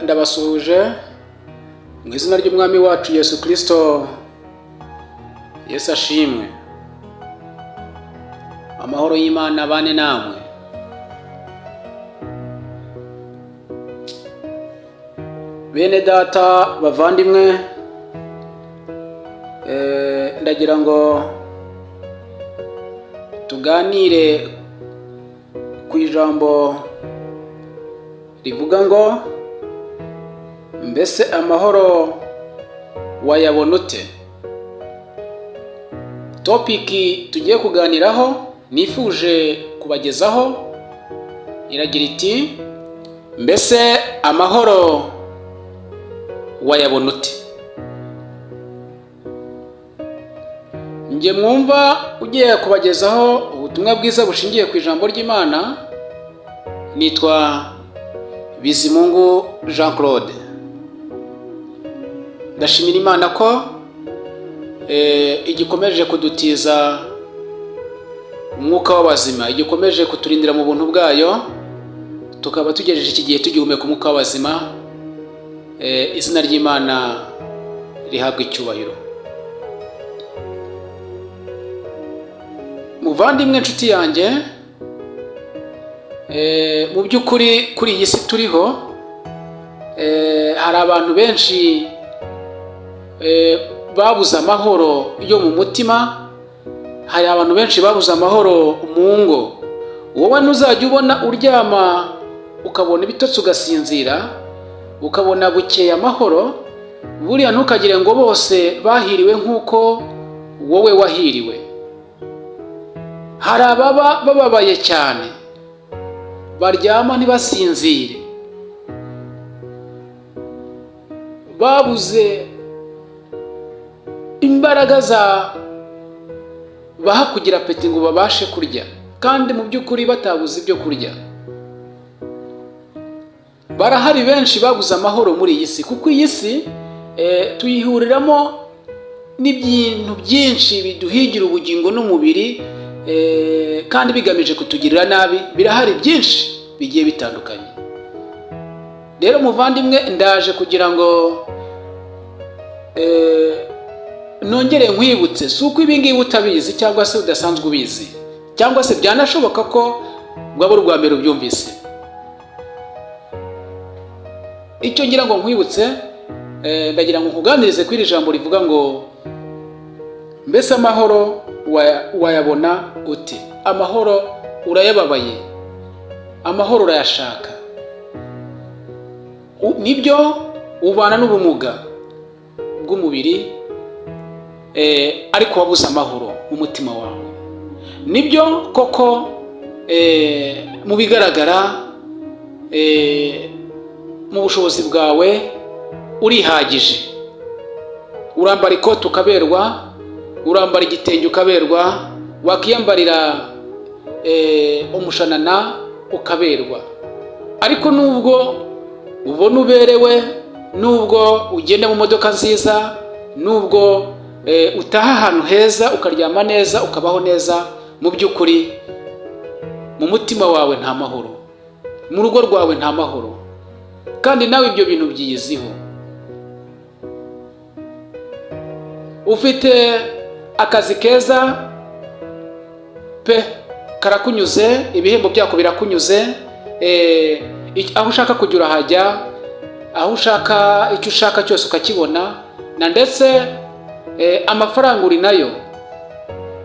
ndabasuhuje mu izina ry'umwami wacu Yesu Kristo. Yesu ashimwe. Amahoro y'Imana bane namwe. Bene data bavandimwe, ndagira ngo tuganire ku ijambo rivuga ngo mbese amahoro wayabona ute? Topiki tugiye kuganiraho nifuje kubagezaho iragira iti mbese amahoro wayabona ute? Nge mwumva ugiye kubagezaho ubutumwa bwiza bushingiye ku ijambo ry'Imana. Nitwa Bizimungu Jean Claude. Ndashimira Imana ko igikomeje kudutiza umwuka w'abazima, igikomeje kuturindira mu buntu bwayo, tukaba tugejeje iki gihe tugihumeka umwuka w'abazima. Izina ry'Imana rihabwa icyubahiro. Muvandimwe nshuti yanjye, mu by'ukuri kuri iyi si turiho hari abantu benshi babuze amahoro yo mu mutima. Hari abantu benshi babuze amahoro mu ngo. Wowe ntuzajya ubona uryama ukabona ibitotsi ugasinzira, ukabona bukeye amahoro, buriya ntukagire ngo bose bahiriwe nk'uko wowe wahiriwe. Hari ababa bababaye cyane, baryama ntibasinzire, babuze imbaraga baha kugira apeti ngo babashe kurya, kandi mu by'ukuri batabuze ibyo kurya. Barahari benshi babuze amahoro muri iyi si, kuko iyi si tuyihuriramo n'ibintu byinshi biduhigira ubugingo n'umubiri, kandi bigamije kutugirira nabi. Birahari byinshi bigiye bitandukanye. Rero muvandimwe, ndaje kugira ngo nongere nkwibutse, si uko ibi ngibi utabizi cyangwa se udasanzwe ubizi, cyangwa se byanashoboka ko bwaba ari ubwa mbere ubyumvise. Icyo ngira ngo nkwibutse, ndagira ngo nkuganirize kuri iri jambo rivuga ngo mbese amahoro wayabona ute? Amahoro urayababaye, amahoro urayashaka, nibyo ubana n'ubumuga bw'umubiri, ariko wabuze amahoro mu mutima wawe. Nibyo koko mu bigaragara mu bushobozi bwawe urihagije, urambara ikoti ukaberwa, urambara igitenge ukaberwa, wakiyambarira umushanana ukaberwa. Ariko nubwo ubona uberewe, nubwo ugenda mu modoka nziza, nubwo utaha ahantu heza, ukaryama neza, ukabaho neza, mu by'ukuri mu mutima wawe nta mahoro, mu rugo rwawe nta mahoro, kandi nawe ibyo bintu byiyiziho. Ufite akazi keza pe, karakunyuze, ibihembo byako birakunyuze, aho ushaka kujya urahajya, aho ushaka icyo ushaka cyose ukakibona, na ndetse amafaranga uri nayo,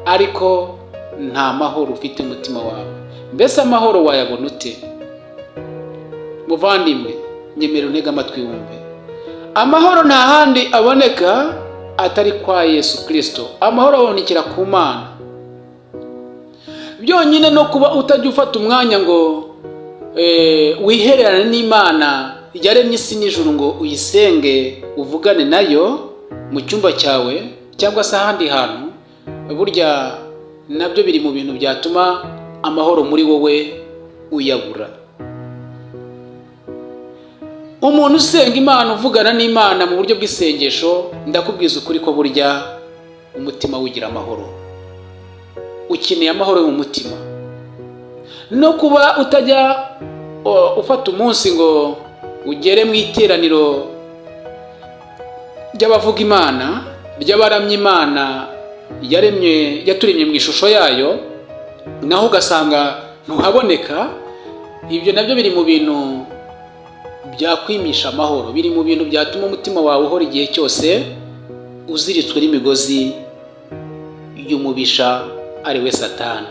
ariko nta mahoro ufite umutima wawe. Mbese amahoro wayabona ute? Muvandimwe, nyemerera untege amatwi wumve. Amahoro nta handi aboneka atari kwa Yesu Kristo. Amahoro abonekera ku Mana. Byonyine no kuba utajya ufata umwanya ngo wihererane n'Imana yaremye isi n'ijuru, ngo uyisenge, uvugane nayo mu cyumba cyawe cyangwa se ahandi hantu, burya nabyo biri mu bintu byatuma amahoro muri wowe uyabura. Umuntu usenga Imana, uvugana n'Imana mu buryo bw'isengesho, ndakubwiza ukuri ko burya umutima wigira amahoro. Ukeneye amahoro mu mutima. No kuba utajya ufata umunsi ngo ugere mu iteraniro ry'abavuga Imana, ry'abaramya Imana yaturemye mu ishusho yayo, naho ugasanga ntuhaboneka. Ibyo nabyo biri mu bintu byakwimisha amahoro, biri mu bintu byatuma umutima wawe uhora igihe cyose uziritswe n'imigozi y'umubisha ari we Satani.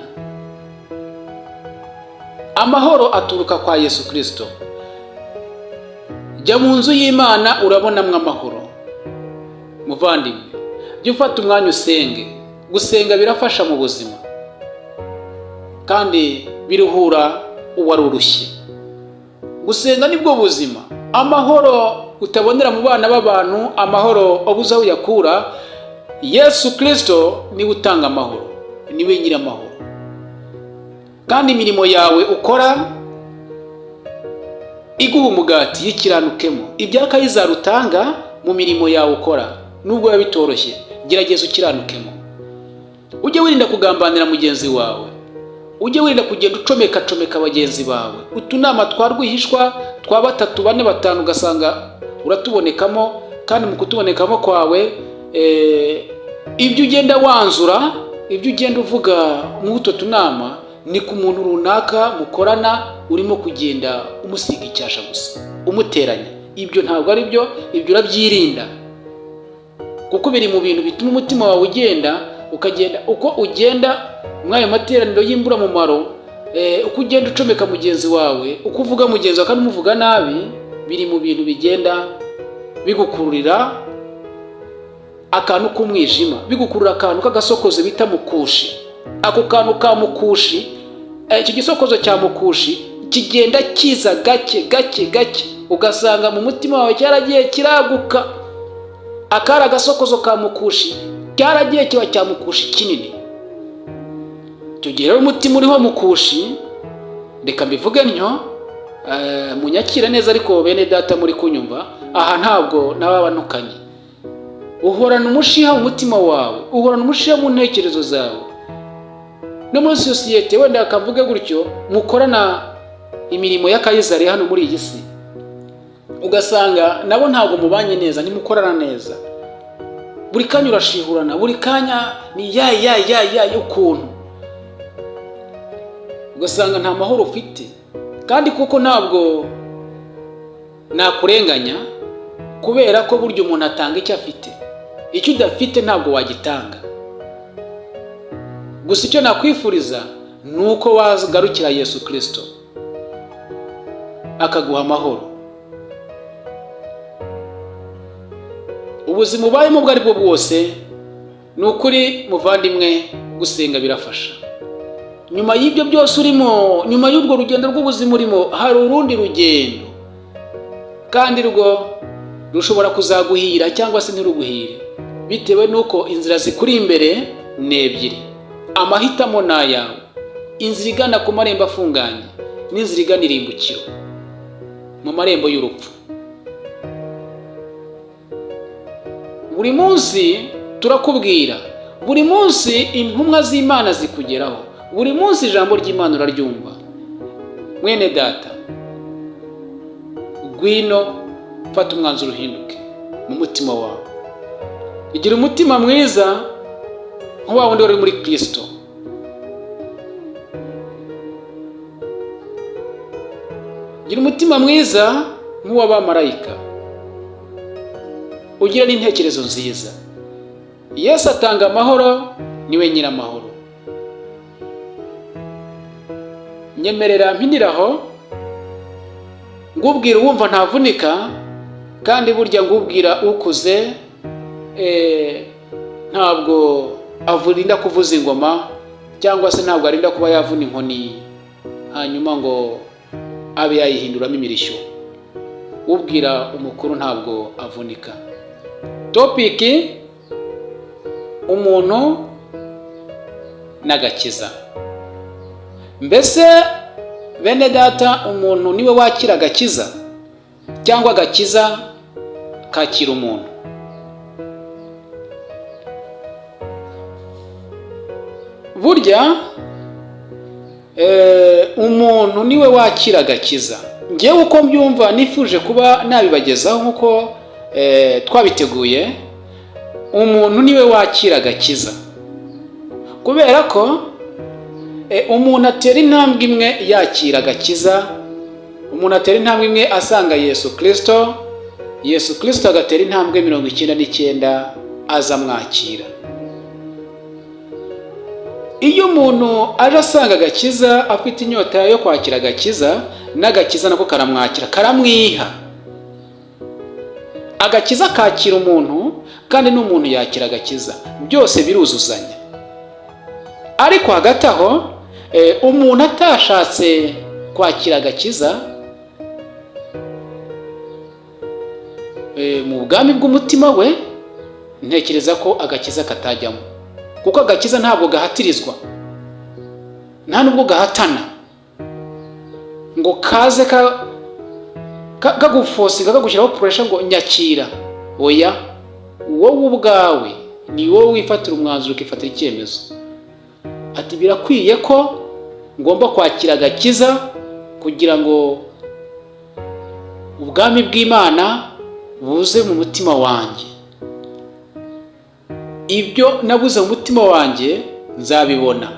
Amahoro aturuka kwa Yesu Kristo. Jya mu nzu y'Imana urabonamwo amahoro. Muvandimwe, jya ufata umwanya usenge. Gusenga birafasha mu buzima kandi biruhura uwari urushye. Gusenga nibwo buzima. Amahoro utabonera mu bana b'abantu, amahoro wabuze aho uyakura. Yesu Kristo niwe utanga amahoro, niwe nyiri amahoro. Kandi imirimo yawe ukora iguha umugati y'ikiranukemo. Ibya Kayizari utanga mu mirimo yawe ukora, nubwo biba bitoroshye, gerageza ukiranukemo. Ujye wirinda kugambanira mugenzi wawe, ujye wirinda kugenda ucomeka bagenzi bawe. Utunama twa rwihishwa twa 3, 4, 5 ugasanga uratubonekamo, kandi mu kutubonekamo kwawe ibyo ugenda wanzura, ibyo ugenda uvuga mu utwo tunama ni ku muntu runaka mukorana, urimo kugenda umusiga icyasha gusa, umuteranya. Ibyo ntabwo ari byo, ibyo urabyirinda, kuko biri mu bintu bituma umutima wawe ugenda ukagenda. Uko ugenda mwayo materaniro y'imbura mu maro, uko ugenda ucomeka mugenzi wawe, uko uvuga mugenzi wawe kandi umuvuga nabi, biri mu bintu bigenda bigukururira akantu k'umwijima, bigukurura akantu k'agasokozo bita mukushi. Ako kantu ka mukushi, icyo gisokozo cya mukushi kigenda kiza gake, ugasanga mu mutima wawe cyaragiye kiraguka. Akari agasokozo ka mukushi cyaragiye kiba cya mukushi kinini. Icyo gihe rero umutima uriho mukushi, reka mbivuge ntyo, munyakire neza. Ariko bene data muri kunyumva aha, ntabwo nababanukanye. Uhorana umushiha mu mutima wawe, uhorana umushiha mu ntekerezo zawe. No muri sosiyete wenda akavuga gutyo, mukorana imirimo ya Kayizari hano muri iyi si, ugasanga nabo ntabwo mubanye neza, ntimukorana neza. Buri kanya urashihurana, buri kanya ni ya ukuntu, ugasanga nta mahoro ufite. Kandi kuko ntabwo nakurenganya, kubera ko buryo umuntu atanga icyo afite. Icyo udafite ntabwo wagitanga. Gusa icyo nakwifuriza nuko wagarukira Yesu Kristo akaguha amahoro. Ubuzima ubayemo bwo ari bwo bwose, ni ukuri muvandimwe, gusenga birafasha. Nyuma y'ibyo byose urimo, nyuma y'urwo rugendo rw'ubuzima urimo, hari urundi rugendo, kandi rwo rushobora kuzaguhira cyangwa se ntiruguhire, bitewe nuko inzira zikuri imbere ni ebyiri. Amahitamo ni ayawe: inzira igana ku marembo afunganye n'inzira igana irimbukiro, mu marembo y'urupfu. Buri munsi turakubwira, buri munsi intumwa z'Imana zikugeraho, buri munsi ijambo ry'Imana uraryumva. Mwene data, gwino fata umwanzuro uhinduke mu mutima wawe. Igira umutima mwiza nk'uwa wundi wari muri Kristo. Gira umutima mwiza nk'uw'abamarayika. Ugira n'intekerezo nziza. Yesu atanga amahoro, niwe nyiramahoro. Nyemerera mpiniraho, ngubwira uwumva ntavunika, kandi burya ngubwira ukuze ntabwo avurinda kuvuza ingoma, cyangwa se ntabwo arinda kuba yavuna inkoni hanyuma ngo abe yayihinduramo imirishyo. Ubwira umukuru ntabwo avunika. Topiki: umuntu n'agakiza. Mbese bene data, umuntu niwe wakira agakiza cyangwa agakiza kakira umuntu? Burya umuntu niwe wakira agakiza, ngewe uko mbyumva nifuje kuba nabibagezaho nkuko twabiteguye. Umuntu niwe wakira agakiza, kubera ko umuntu atera intambwe imwe yakira agakiza, umuntu atera intambwe imwe asanga Yesu Kristo, Yesu Kristo agatera intambwe 99 aza mwakira. Iyo umuntu aje asanga agakiza, afite inyota yo kwakira agakiza, n'agakiza nako karamwakira, karamwiha. Agakiza kakira umuntu kandi n'umuntu yakira agakiza, byose biruzuzanya. Ariko hagati aho umuntu atashatse kwakira agakiza, mu bwami bw'umutima we, ntekereza ko agakiza katajyamo, kuko agakiza ntabwo gahatirizwa, nta nubwo gahatana ngo kaze kagufosinga kagushyiraho pressure ngo nyakira. Oya, wowe ubwawe ni wowe wifatira umwanzuro, ukifatira icyemezo ati birakwiye ko ngomba kwakira agakiza kugira ngo ubwami bw'Imana buze mu mutima wanjye. Ibyo nabuze mu mutima wanjye nzabibona.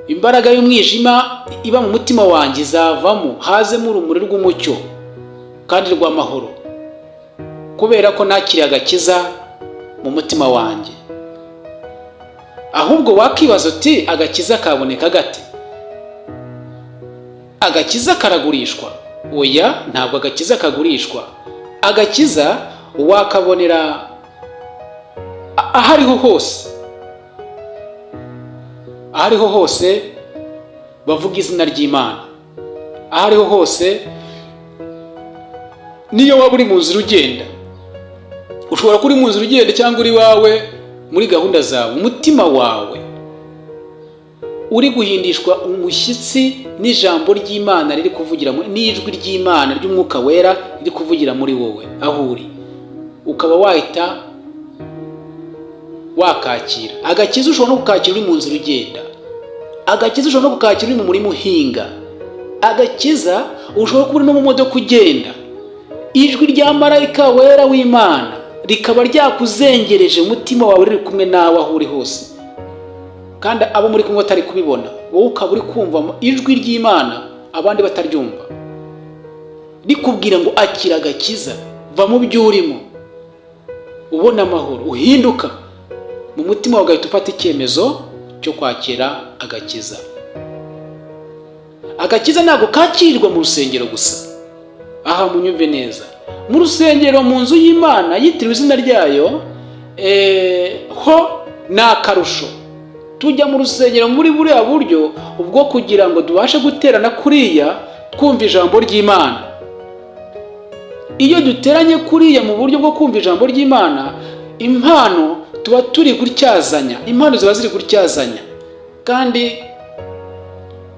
Imbaraga y'umwijima iba mu mutima wanjye izavamo, hazemo urumuri rw'umucyo kandi rw'amahoro, kubera ko nakiriye agakiza mu mutima wanjye. Ahubwo wakibaza uti agakiza kaboneka gate? Agakiza karagurishwa? Oya, ntabwo agakiza kagurishwa. Agakiza wakabonera ahariho hose, ahariho hose bavuga izina ry'Imana, ahariho hose. Niyo waba uri mu nzira ugenda, ushobora kuri mu nzira ugenda cyangwa uri wawe muri gahunda zawe, umutima wawe uri guhindishwa umushyitsi n'ijambo ry'Imana riri kuvugira, n'ijwi ry'Imana ry'Umwuka Wera riri kuvugira muri wowe aho uri, ukaba wahita wakakira agakiza. Ushobora no kukakira uri mu nzira ugenda, agakiza ushobora no kukakira uri mu murimo uhinga, agakiza ushobora kuba uri no mu modoka ugenda, ijwi rya marayika wera w'Imana rikaba ryakuzengereje umutima wawe, riri kumwe nawe aho uri hose, kandi abo muri kumwe batari kubibona, wowe ukaba uri kumva ijwi ry'Imana abandi bataryumva, rikubwira ngo akira agakiza, va mu byo urimo, ubona amahoro, uhinduka mu mutima wawe, ugahita ufata icyemezo cyo kwakira agakiza. Agakiza ntabwo kakirirwa mu rusengero gusa. Aha munyumve neza, mu rusengero, mu nzu y'Imana yitiriwe izina ryayo, ho ni akarusho. Tujya mu rusengero muri buriya buryo ubwo kugira ngo tubashe guterana kuriya twumva ijambo ry'Imana. Iyo duteranye kuriya mu buryo bwo kumva ijambo ry'Imana, impano tuba turi gutyazanya, impano ziba ziri gutyazanya. Kandi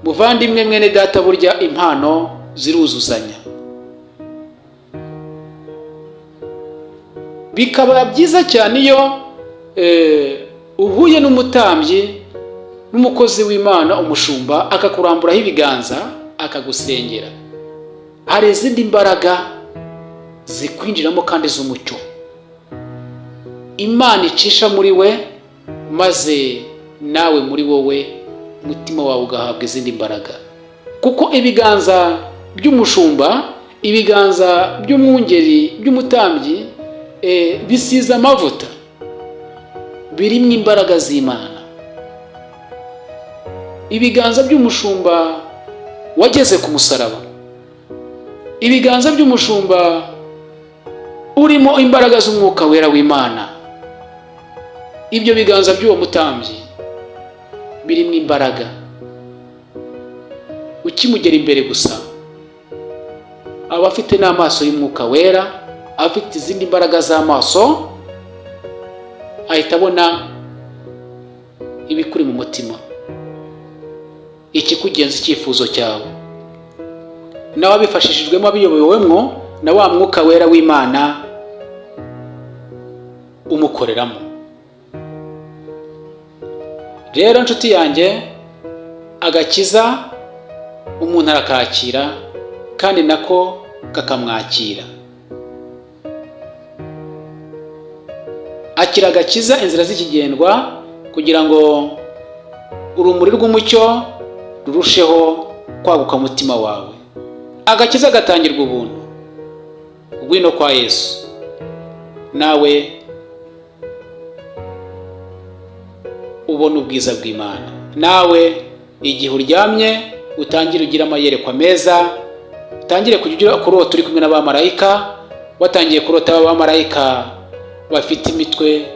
muvandimwe mwene data, burya impano ziruzuzanya. Bikaba byiza cyane iyo uhuye n'umutambyi n'umukozi w'Imana, umushumba, akakuramburaho ibiganza akagusengera. Hari izindi mbaraga zikwinjiramo kandi z'umucyo Imana icisha muri we, maze nawe muri wowe umutima wawe ugahabwa izindi mbaraga. Kuko ibiganza by'umushumba, ibiganza by'umwungeri, by'umutambyi bisize amavuta, birimo imbaraga z'Imana. Ibiganza by'umushumba wageze ku musaraba, ibiganza by'umushumba urimo imbaraga z'Umwuka Wera w'Imana, ibyo biganza by'uwo mutambyi birimo imbaraga. Ukimugera imbere gusa aba afite n'amaso y'Umwuka Wera, afite izindi mbaraga z'amaso, ahita abona ibikuri mu mutima, ikikugenza icyifuzo cyawe, nawe abifashishijwemo, abiyobowemo na wa Mwuka Wera w'Imana umukoreramo. Rero nshuti yanjye, agakiza umuntu arakakira kandi nako kakamwakira. Akira agakiza inzira z'ikigendwa kugira ngo urumuri rw'umucyo rurusheho kwaguka mutima wawe. Agakiza gatangirwa ubuntu. Ngwino kwa Yesu, nawe ubona ubwiza bw'Imana. Nawe igihe uryamye utangire ugira amayerekwa meza, utangire kujya kurota uri kumwe n'abamarayika. Watangiye kurota abamarayika bafite imitwe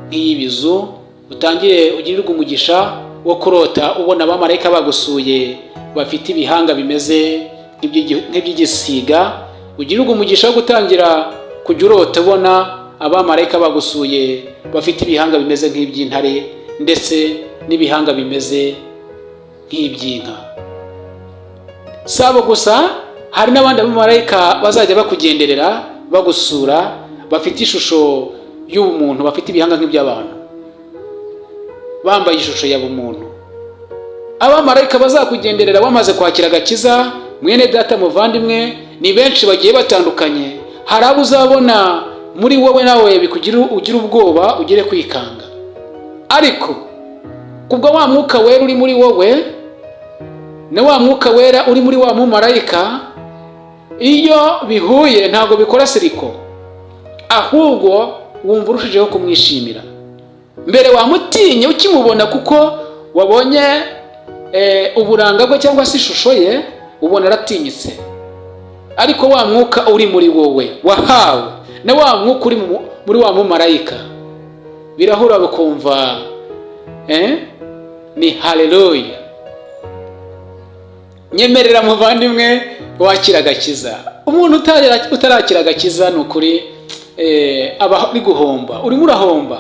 nk'iy'ibizu, utangire ugirirwe umugisha wo kurota ubona abamarayika bagusuye bafite ibihanga bimeze nk'iby'igisiga. Ugirirwe umugisha wo gutangira kujya urota ubona abamarayika bagusuye bafite ibihanga bimeze nk'iby'intare ndetse n'ibihanga bimeze nk'iby'inka. Sabo gusa, hari n'abandi bamarayika bazajya bakugenderera bagusura bafite ishusho y'ubumuntu, bafite ibihanga nk'iby'abantu, bambaye ishusho ya bumuntu. Abamarayika bazakugenderera bamaze kwakira agakiza, mwene data muvandimwe, ni benshi bagiye batandukanye. Hari abo uzabona muri wowe nawe bikugira ugira ubwoba, ugire kwikanga, ariko kubwo wa mwuka wera uri muri wowe na wa mwuka wera uri muri wa mumarayika, iyo bihuye ntabwo bikora siriko, ahubwo wumva urushijeho kumwishimira. Mbere wamutinye ukimubona kuko wabonye uburanga bwe cyangwa se ishusho ye, ubona aratinyitse. Ariko wa mwuka uri muri wowe wahawe na wa mwuka uri muri wa mumarayika, birahura bakumva ni haleluya. Nyemerera muvandimwe wakira agakiza. Umuntu utarakira agakiza ni ukuri aba uri guhomba, urimo urahomba,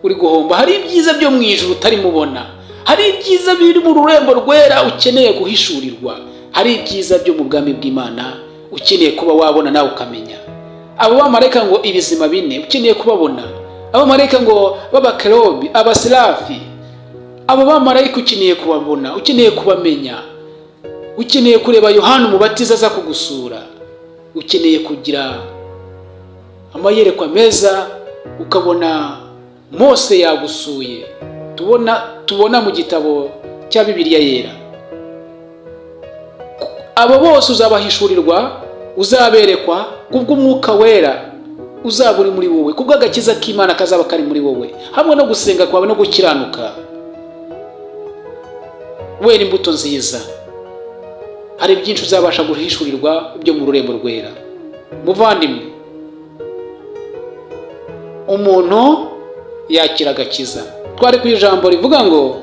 uri guhomba. Hari ibyiza byo mu ijuru utarimo ubona, hari ibyiza biri mu rurembo rwera ukeneye guhishurirwa, hari ibyiza byo mu bwami bw'Imana ukeneye kuba wabona nawe ukamenya. Abo bamarayika ngo ibizima bine ukeneye kubabona, abo bamarayika ngo b'abakerubi, abaserafi, abo bamarayika ukeneye kubabona, ukeneye kubamenya, ukeneye kureba Yohana Umubatiza aza kugusura, ukeneye kugira amayerekwa meza, ukabona Mose yagusuye, tubona mu gitabo cya Bibiliya yera. Abo bose uzabahishurirwa, uzaberekwa kubw'umwuka wera uzaba uri muri wowe, kubw'agakiza k'Imana kazaba kari muri wowe, hamwe no gusenga kwawe no gukiranuka. Wera imbuto nziza, hari byinshi uzabasha guhishurirwa byo mu rurembo rwera. Muvandimwe, umuntu yakira agakiza. Twari ku ijambo rivuga ngo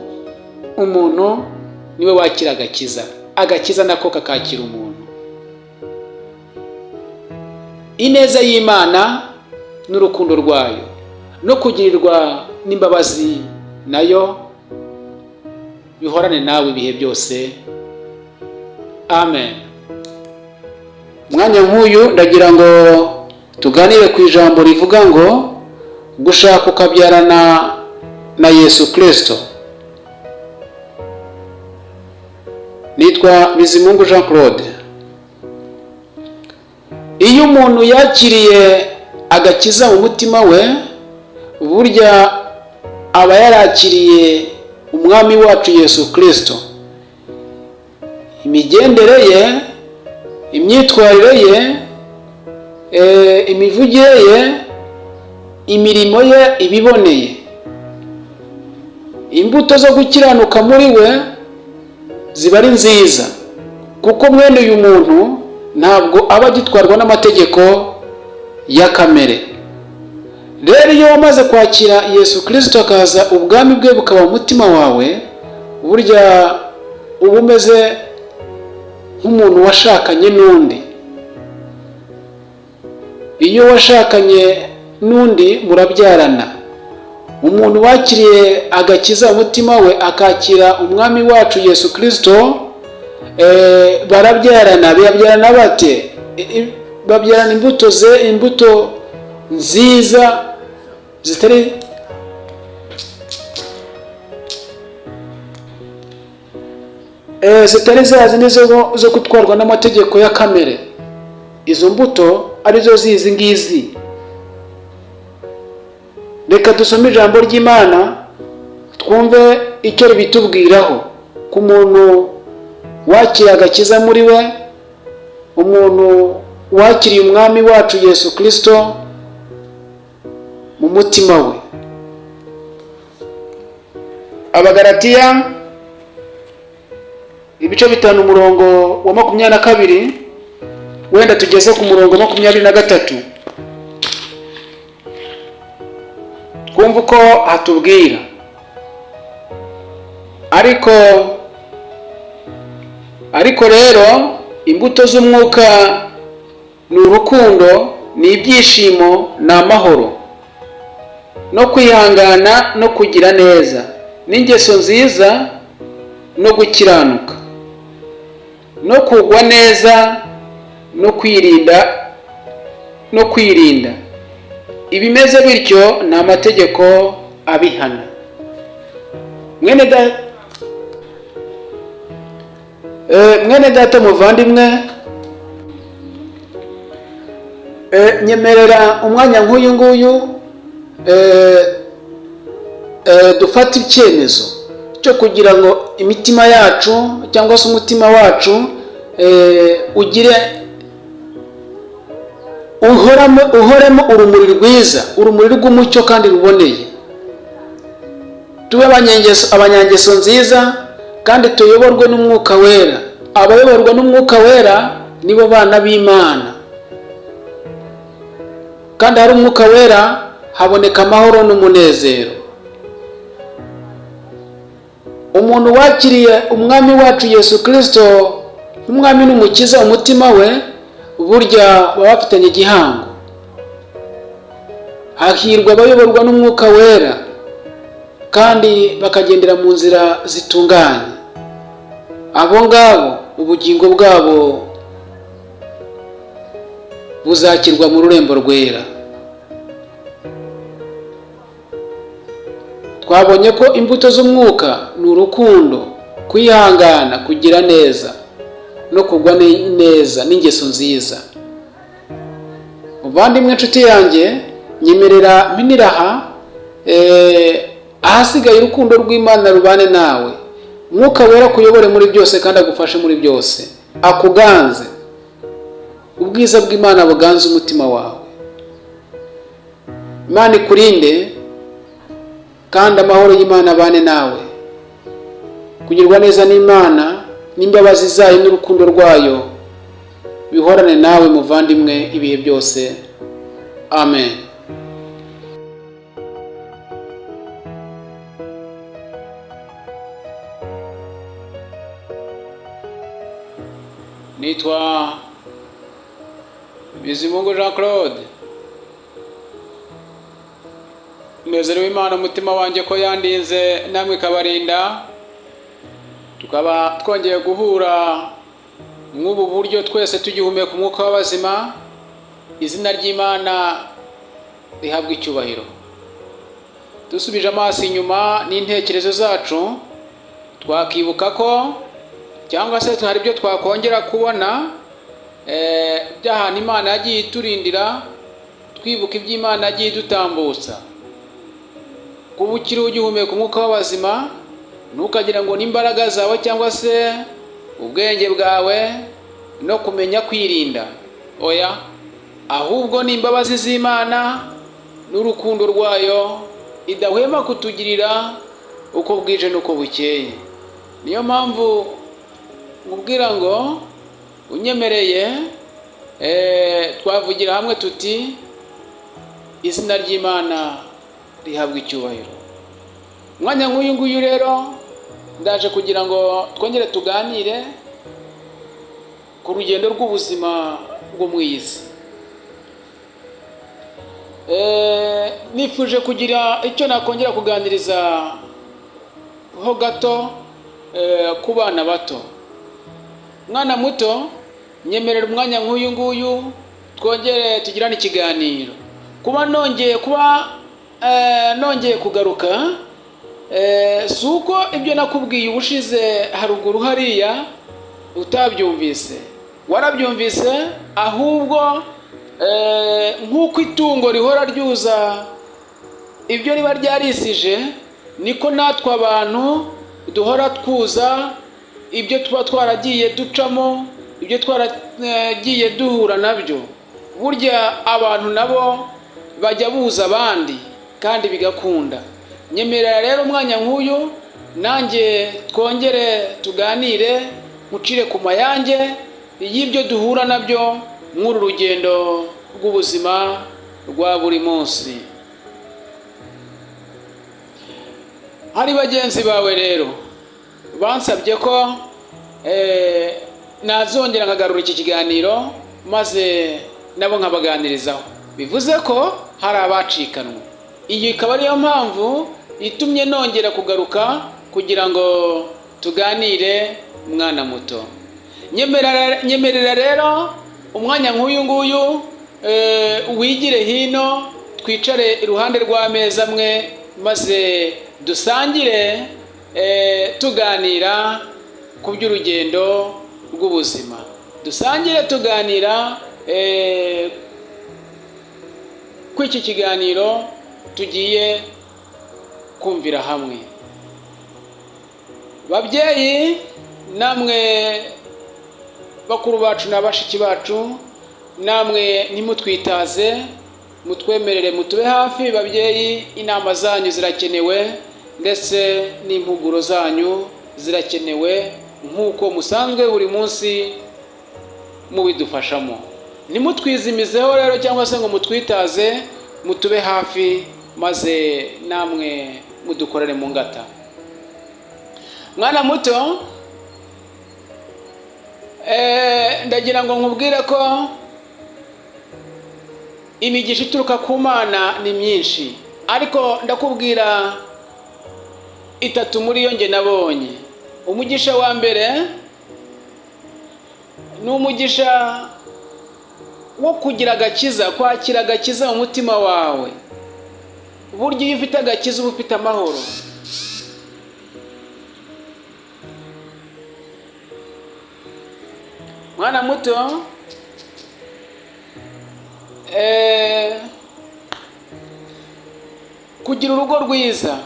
umuntu niwe wakira agakiza, agakiza nako kakakira umuntu. Ineza y'Imana n'urukundo rwayo no kugirirwa n'imbabazi nayo bihorane nawe ibihe byose. Amen. Mwanya nk'uyu ndagira ngo tuganire ku ijambo rivuga ngo gushaka ukabyarana na Yesu Kristo. Nitwa Bizimungu Jean Claude. Iyo umuntu yakiriye agakiza mu mutima we, burya aba yarakiriye umwami wacu Yesu Kristo. Imigendere ye, imyitwarire ye, imivugire ye, imirimo ye ibiboneye. Imbuto zo gukiranuka muri we ziba ari nziza, kuko mwene uyu muntu ntabwo aba agitwarwa n'amategeko ya kamere. Rero iyo wamaze kwakira Yesu Kristo akaza ubwami bwe bukaba mu mutima wawe, burya uba umeze nk'umuntu washakanye n'undi. Iyo washakanye n'undi murabyarana. Umuntu wakiriye agakiza umutima we akakira umwami wacu Yesu Kristo, barabyarana. Babyarana bate? Babyarana imbuto nziza zitari zitari zazi nizo zo gutwarwa n'amategeko ya kamere. Izo mbuto arizo zizi ngizi. Reka dusome ijambo ry'Imana twumve icyo bitubwiraho ku muntu wakiriye agakiza muri we, umuntu wakiriye umwami wacu Yesu Kristo mu mutima we. Abagalatiya ibice 5 umurongo wa 22, wenda tugeze ku murongo 23. Twumva uko hatubwira. Ariko rero imbuto z'umwuka ni urukundo, ni ibyishimo, ni amahoro, no kwihangana, no kugira neza, n'ingeso nziza, no gukiranuka, no kugwa neza, no kwirinda. Ibimeze bityo ni amategeko abihana. Mwene data muvandimwe, nyemerera umwanya nk'uyu nguyu dufata icyemezo cyo kugira ngo imitima yacu cyangwa se umutima wacu uhoremo urumuri rwiza, urumuri rw'umucyo kandi ruboneye. Tube abanyangeso nziza kandi tuyoborwe n'umwuka wera. Abayoborwa n'umwuka wera nibo bana b'Imana, kandi hari umwuka wera haboneka amahoro n'umunezero. Umuntu wakiriye umwami wacu Yesu Kristo umwami n'umukiza umutima we, burya baba bafitanye igihango. Hahirwa abayoborwa n'umwuka wera kandi bakagendera mu nzira zitunganye. Abo ngabo ubugingo bwabo buzakirwa mu rurembo rwera. Twabonye ko imbuto z'umwuka ni urukundo, kwihangana, kugira neza, no kugwa neza, n'ingeso nziza. Muvandimwe nshuti yanjye, nyemerera miniraha ahasigaye urukundo rw'Imana rubane nawe. Umwuka wera kuyobore muri byose kandi agufashe muri byose, akuganze. Ubwiza bw'Imana buganze umutima wawe. Imana ikurinde kandi amahoro y'Imana abane nawe. Kugirwa neza n'Imana n'imbabazi zayo n'urukundo rwayo bihorane nawe muvandimwe ibihe byose. Amen. Nitwa Bizimungu Jean Claude. Nezerewe Imana umutima wanjye ko yandinze namwe ikabarinda. Tukaba twongeye guhura mw'ubu buryo twese tugihumeka umwuka w'abazima. Izina ry'Imana rihabwa icyubahiro. Dusubije amaso inyuma n'intekerezo zacu, twakibuka ko cyangwa se hari ibyo twakongera kubona by'ahantu Imana yagiye iturindira, twibuka iby'Imana yagiye idutambutsa. Kuba ukiri ugihumeka umwuka w'abazima, ntukagira ngo n'imbaraga zawe cyangwa se ubwenge bwawe no kumenya kwirinda. Oya, ahubwo ni imbabazi z'Imana n'urukundo rwayo idahwema kutugirira uko bwije n'uko bukeye. Niyo mpamvu mubwira ngo unyemereye twavugira hamwe tuti izina ry'Imana rihabwa icyubahiro. Mwanya nk'uyu nguyu rero ndaje kugira ngo twongere tuganire ku rugendo rw'ubuzima bwo mu isi. Nifuje kugira icyo nakongera kuganiriza ho gato ku bana bato. Mwana muto, nyemerera umwanya nk'uyu nguyu twongere tugirane ikiganiro. Kuba nongeye kugaruka si uko ibyo nakubwiye ubushize haruguru hariya utabyumvise, warabyumvise, ahubwo nk'uko itungo rihora ryuza ibyo riba ryarisije, niko natwe abantu duhora twuza ibyo tuba twaragiye ducamo, ibyo twaragiye duhura nabyo. Burya abantu nabo bajya buza abandi kandi bigakunda. Nyemerera rero umwanya nk'uyu nanjye twongere tuganire, mucire ku mayange y'ibyo duhura nabyo nk'uru rugendo rw'ubuzima rwa buri munsi. Hari bagenzi bawe rero bansabye ko nazongera nkagarura iki kiganiro maze nabo nkabaganirizaho, bivuze ko hari abacikanwe. Iyi ikaba ariyo mpamvu itumye nongera kugaruka kugira ngo tuganire mwana muto. Nyemerera rero umwanya nk'uyu nguyu wigire hino, twicare iruhande rw'ameza amwe maze dusangire tuganira ku by'urugendo rw'ubuzima, dusangire tuganira ku iki kiganiro tugiye kumvira hamwe. Babyeyi namwe bakuru bacu na bashiki bacu, namwe ntimutwitaze, mutwemerere mutube hafi. Babyeyi, inama zanyu zirakenewe ndetse n'impuguro zanyu zirakenewe nk'uko musanzwe buri munsi mubidufashamo. Ntimutwizimizeho rero cyangwa se ngo mutwitaze, mutube hafi maze namwe mudukorere mu ngata. Mwana muto, ndagira ngo nkubwire ko imigisha ituruka ku Mana ni myinshi, ariko ndakubwira itatu muri yo nge nabonye. Umugisha wa mbere ni umugisha wo kugira agakiza, kwakira agakiza mu mutima wawe. Burya iyo ufite agakiza uba ufite amahoro. Mwana muto, kugira urugo rwiza,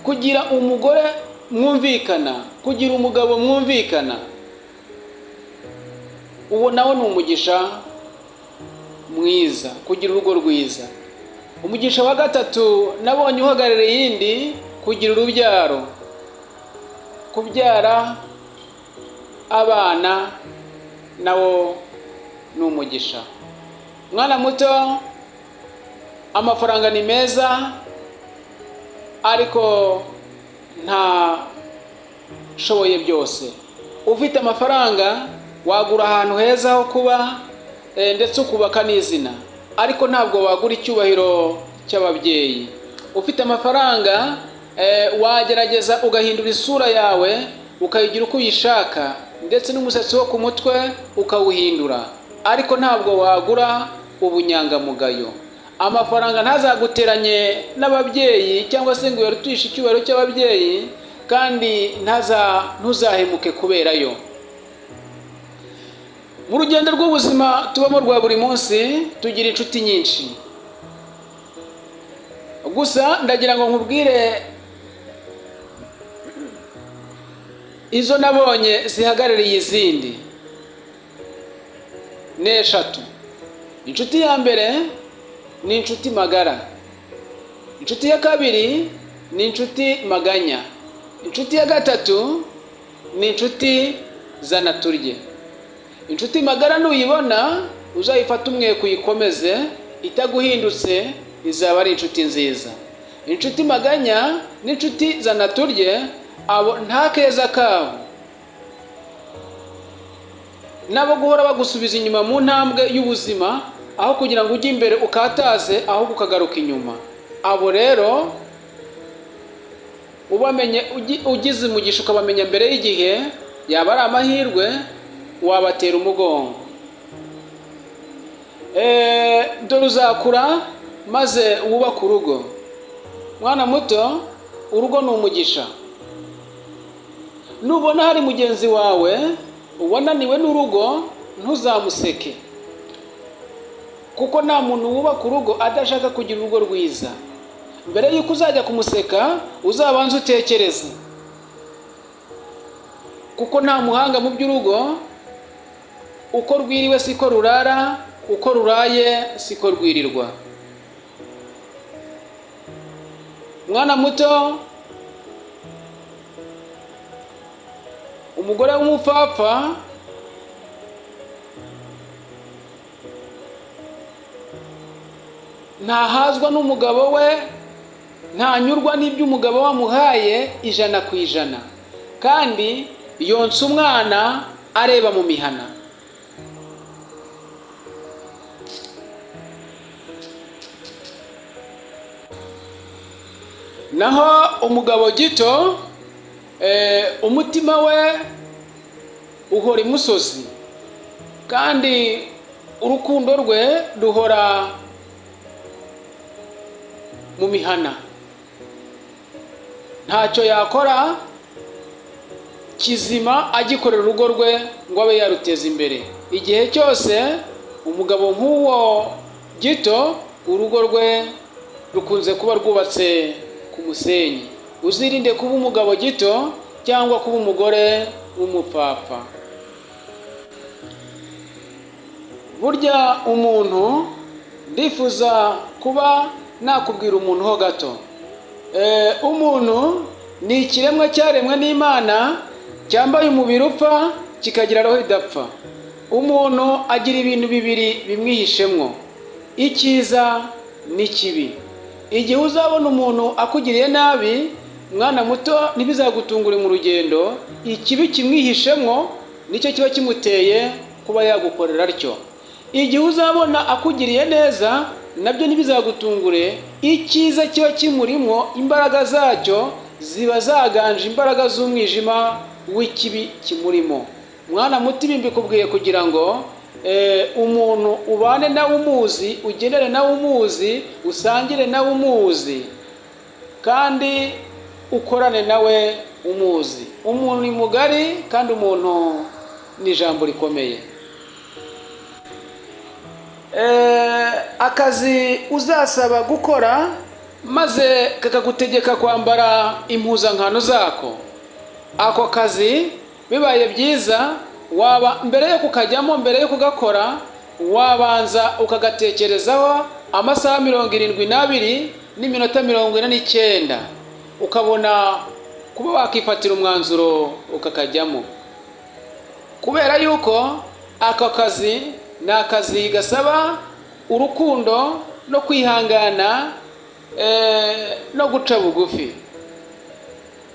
kugira umugore mwumvikana, kugira umugabo mwumvikana, uwo nawe ni umugisha mwiza, kugira urugo rwiza. Umugisha wa gatatu nabonye uhagarariye iyindi, kugira urubyaro, kubyara abana nawo ni umugisha. Mwana muto, amafaranga ni meza, ariko nta shoboye byose. Ufite amafaranga wagura ahantu heza ho kuba ndetse ukubaka n'izina, ariko ntabwo wagura icyubahiro cy'ababyeyi. Ufite amafaranga wagerageza ugahindura isura yawe ukayigira uko uyishaka, ndetse n'umusatsi wo ku mutwe ukawuhindura, ariko ntabwo wagura ubunyangamugayo. Amafaranga ntazaguteranye n'ababyeyi cyangwa se ngo yarutishe icyubahiro cy'ababyeyi, kandi ntuzahemuke kuberayo. Mu rugendo rw'ubuzima tubamo rwa buri munsi tugira inshuti nyinshi, gusa ndagira ngo nkubwire izo nabonye zihagarariye izindi ni eshatu. Inshuti ya mbere ni inshuti magara, inshuti ya kabiri ni inshuti maganya, inshuti ya gatatu ni inshuti zanaturye. Inshuti magara nuyibona uzayifata umwe kuyikomeze, itaguhindutse izaba ari inshuti nziza. Inshuti maganya n'inshuti zanaturye, abo nta keza kabo, nabo guhora bagusubiza inyuma mu ntambwe y'ubuzima, aho kugira ngo ujye imbere ukataze, ahubwo ukagaruka inyuma. Abo rero ubamenye, ugize umugisha ukabamenya mbere y'igihe, yaba ari amahirwe, wabatera umugongo. Dore uzakura maze wubaka urugo. Mwana muto, urugo ni umugisha. Nubona hari mugenzi wawe wananiwe n'urugo, ntuzamuseke, kuko nta muntu wubaka urugo adashaka kugira urugo rwiza. Mbere yuko uzajya kumuseka, uzabanza utekereze, kuko nta muhanga mu by'urugo. Uko rwiriwe siko rurara, uko ruraye siko rwirirwa. Mwana muto, umugore w'umupfapfa ntahazwa n'umugabo we, ntanyurwa n'ibyo umugabo wamuhaye ijana ku ijana, kandi yonsa umwana areba mu mihana. Naho umugabo gito, umutima we uhora imusozi, kandi urukundo rwe ruhora mu mihana. Ntacyo yakora kizima agikorera urugo rwe ngo abe yaruteza imbere. Igihe cyose umugabo nk'uwo gito, urugo rwe rukunze kuba rwubatse ku musenyi. Uzirinde kuba umugabo gito cyangwa kuba umugore w'umupfapfa. Burya umuntu, ndifuza kuba nakubwira umuntu ho gato. Umuntu ni ikiremwa cyaremwe n'Imana, cyambaye umubiri upfa kikagira roho idapfa. Umuntu agira ibintu bibiri bimwihishemwo, icyiza n'ikibi. Igihe uzabona umuntu akugiriye nabi, mwana muto, ntibizagutungure mu rugendo. Ikibi kimwihishemwo nicyo kiba kimuteye kuba yagukorera atyo. Igihe uzabona akugiriye neza, nabyo ntibizagutungure. Icyiza kiba kimurimo, imbaraga zacyo ziba zaganje imbaraga z'umwijima w'ikibi kimurimo. Mwana muto, ibi mbikubwiye kugira ngo umuntu ubane nawe umuzi, ugendere nawe umuzi, usangire nawe umuzi, kandi ukorane nawe umuzi. Umuntu ni mugari, kandi umuntu ni ijambo rikomeye. Akazi uzasaba gukora maze kakagutegeka kwambara impuzankano zako, ako kazi bibaye byiza, waba mbere yo kukajyamo, mbere yo kugakora, wabanza ukagatekerezaho amasaha 72 n'iminota 49, ukabona kuba wakifatira umwanzuro ukakajyamo. Kubera yuko ako kazi ni akazi gasaba urukundo no kwihangana no guca bugufi,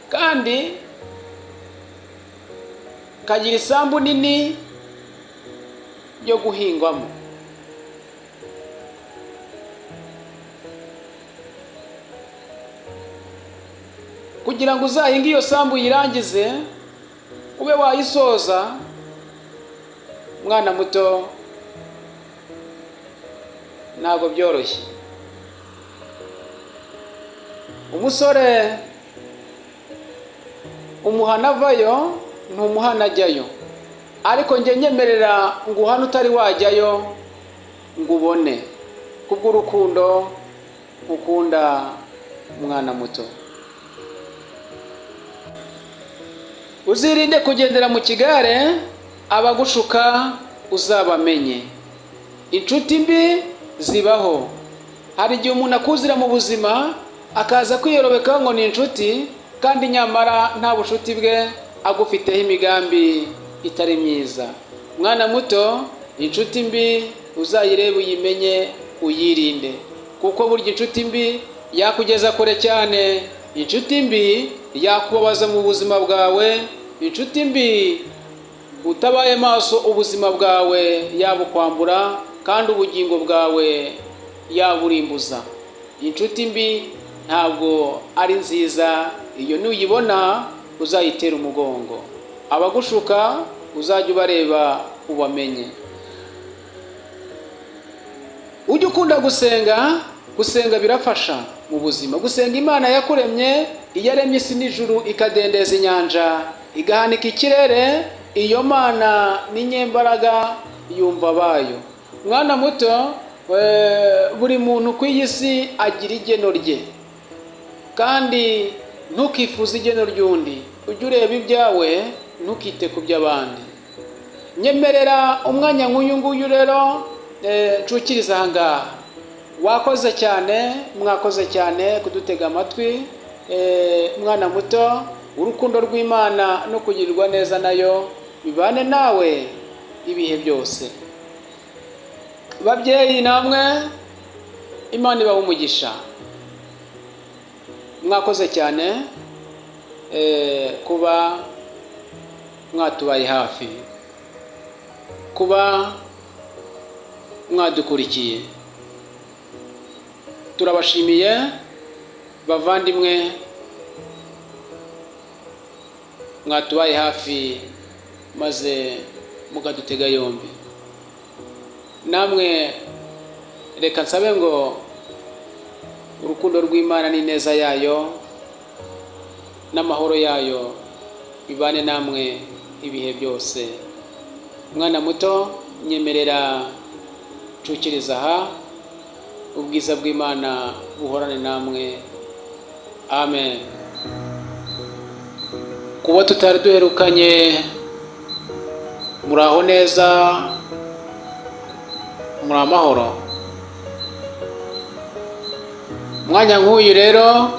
kandi kagira isambu nini yo guhingwamo. Kugira ngo uzahinge iyo sambu yirangize ube wayisoza, mwana muto, ntabwo byoroshye. Umusore umuhana avayo, ntumuhana ajyayo. Ariko njye nyemerera ngo uhane utari wajyayo ngo ubone, kubw'urukundo ukunda mwana muto. Uzirinde kugendera mu kigare, abagushuka uzabamenye. Inshuti mbi zibaho. Hari igihe umuntu akuzira mu buzima akaza kwiyorobeka ngo ni inshuti, kandi nyamara nta bushuti bwe agufiteho imigambi itari myiza. Mwana muto, inshuti mbi uzayirebe, uyimenye, uyirinde, kuko burya inshuti mbi yakugeza kure cyane. Inshuti mbi yakubabaza mu buzima bwawe. Inshuti mbi utabaye maso, ubuzima bwawe yabukwambura, kandi ubugingo bwawe yaburimbuza. Inshuti mbi ntabwo ari nziza. Iyo nuyibona uzayitera umugongo. Abagushuka uzajya ubareba ubamenye. Ujye ukunda gusenga. Gusenga birafasha mu buzima. Gusenga Imana yakuremye iyaremye isi n'ijuru ikadendeza inyanja igahanika ikirere, iyo Mana ni nyembaraga yumva abayo. Mwana muto, buri muntu ku iyi si agira igeno rye, kandi ntukifuze igeno ry'undi, ujye ureba ibyawe ntukite ku by'abandi. Nyemerera umwanya nk'uyu nguyu rero ncukiriza aha ngaha. Wakoze cyane, mwakoze cyane kudutega amatwi. Mwana muto, urukundo rw'Imana no kugirirwa neza nayo bibane nawe ibihe byose. Babyeyi namwe, Imana ibahe umugisha. Mwakoze cyane kuba mwatubaye hafi, kuba mwadukurikiye. Turabashimiye bavandimwe, mwatubaye hafi maze mukadutega yombi. Namwe reka nsabe ngo urukundo rw'Imana n'ineza yayo n'amahoro yayo bibane namwe ibihe byose. Mwana muto, nyemerera ncukiriza aha. Ubwiza bw'Imana buhorane namwe. Amen. Kuba tutari duherukanye, muraho neza, muri amahoro. Mwanya nk'uyu rero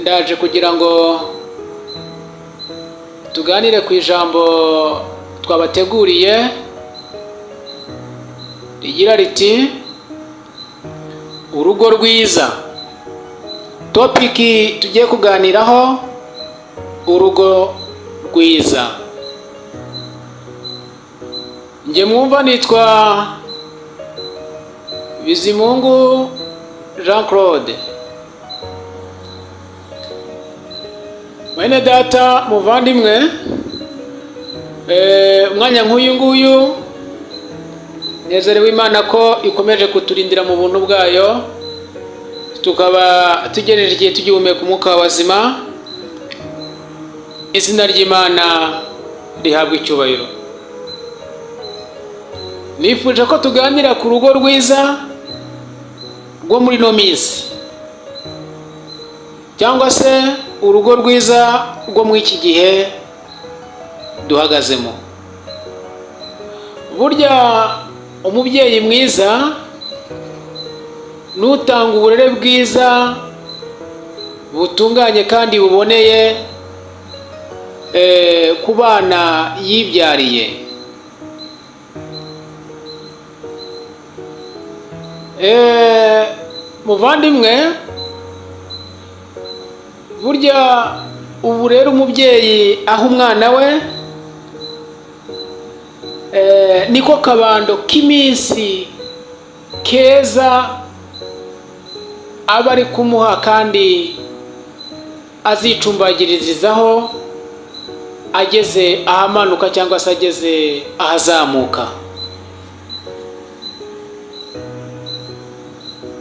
ndaje kugira ngo tuganire ku ijambo twabateguriye rigira riti urugo rwiza. Topiki tugiye kuganiraho, urugo rwiza. Nge mwumva nitwa Bizimungu Jean Claude. Mwene data, muvandimwe, umwanya nk'uyu nguyu nezerewe Imana ko ikomeje kuturindira mu buntu bwayo, tukaba tugejeje igihe tugihumeka umwuka w'abazima. Izina ry'Imana rihabwa icyubahiro. Nifuje ko tuganira ku rugo rwiza rwo muri no minsi, cyangwa se urugo rwiza rwo muri iki gihe duhagazemo. Burya umubyeyi mwiza n'utanga uburere bwiza butunganye kandi buboneye ku bana yibyariye. Muvandimwe, burya ubu rero umubyeyi aho umwana we niko kabando k'iminsi keza aba ari kumuha, kandi azicumbagirizaho ageze ahamanuka cyangwa se ageze ahazamuka.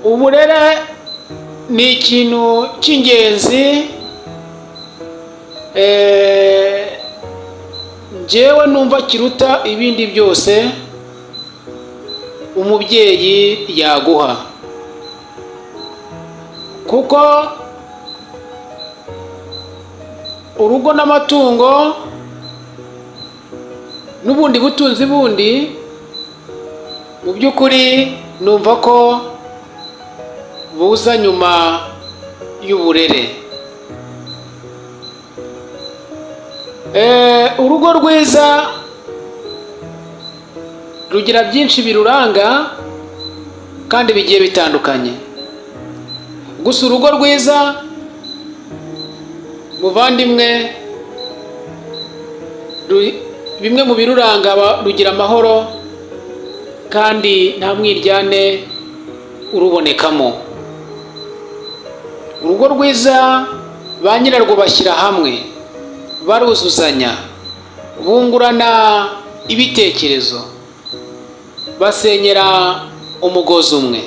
Uburere ni ikintu cy'ingenzi njyewe numva kiruta ibindi byose umubyeyi yaguha, kuko urugo n'amatungo n'ubundi butunzi bundi mu by'ukuri numva ko buza nyuma y'uburere. Urugo rwiza rugira byinshi biruranga kandi bigiye bitandukanye. Gusa urugo rwiza, muvandimwe, bimwe mu biruranga, rugira amahoro kandi nta mwiryane urubonekamo. Urugo rwiza ba nyirarwo bashyira hamwe, baruzuzanya, bungurana ibitekerezo, basenyera umugozi umwe.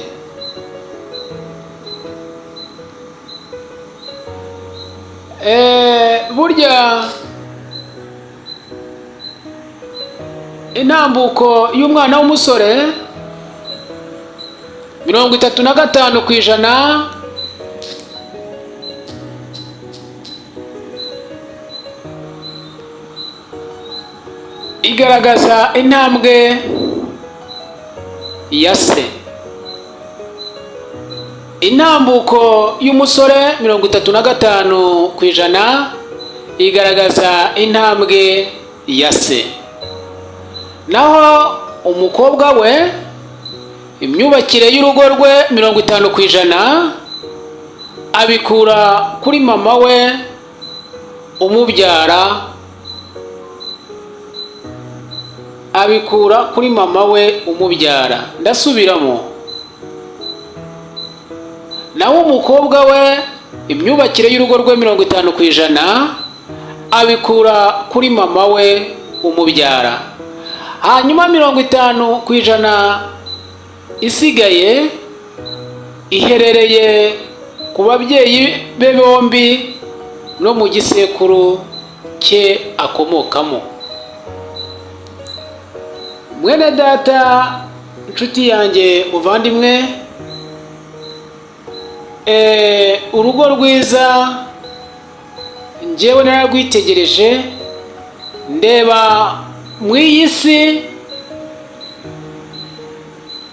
burya intambuko y'umwana w'umusore 35% igaragaza intambwe ya se. Intambuko y'umusore 35% igaragaza intambwe ya se. Naho umukobwa we imyubakire y'urugo rwe 50% abikura kuri mama we umubyara, abikura kuri mama we umubyara. Ndasubiramo, naho umukobwa we imyubakire y'urugo rwe 50% abikura kuri mama we umubyara. Hanyuma 50% isigaye iherereye ku babyeyi be bombi no mu gisekuru cye akomokamo. Mwene data, inshuti yanjye, muvandimwe, urugo rwiza njyewe nararwitegereje ndeba mu iyi si,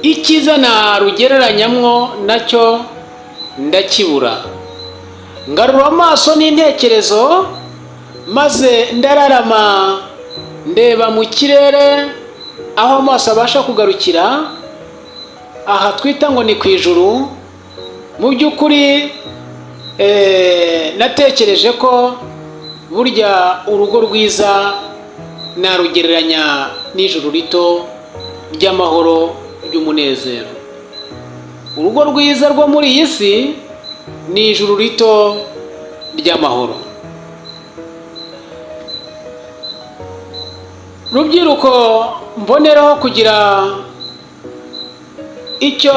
icyiza narugereranyamwo nacyo ndakibura. Ngarura amaso n'intekerezo maze ndararama ndeba mu kirere aho amaso abasha kugarukira, aha twita ngo ni ku ijuru. Mu by'ukuri natekereje ko burya urugo rwiza narugereranya n'ijuru rito ry'amahoro ry'umunezero. Urugo rwiza rwo muri iyi si ni ijuru rito ry'amahoro. Rubyiruko, mboneraho kugira icyo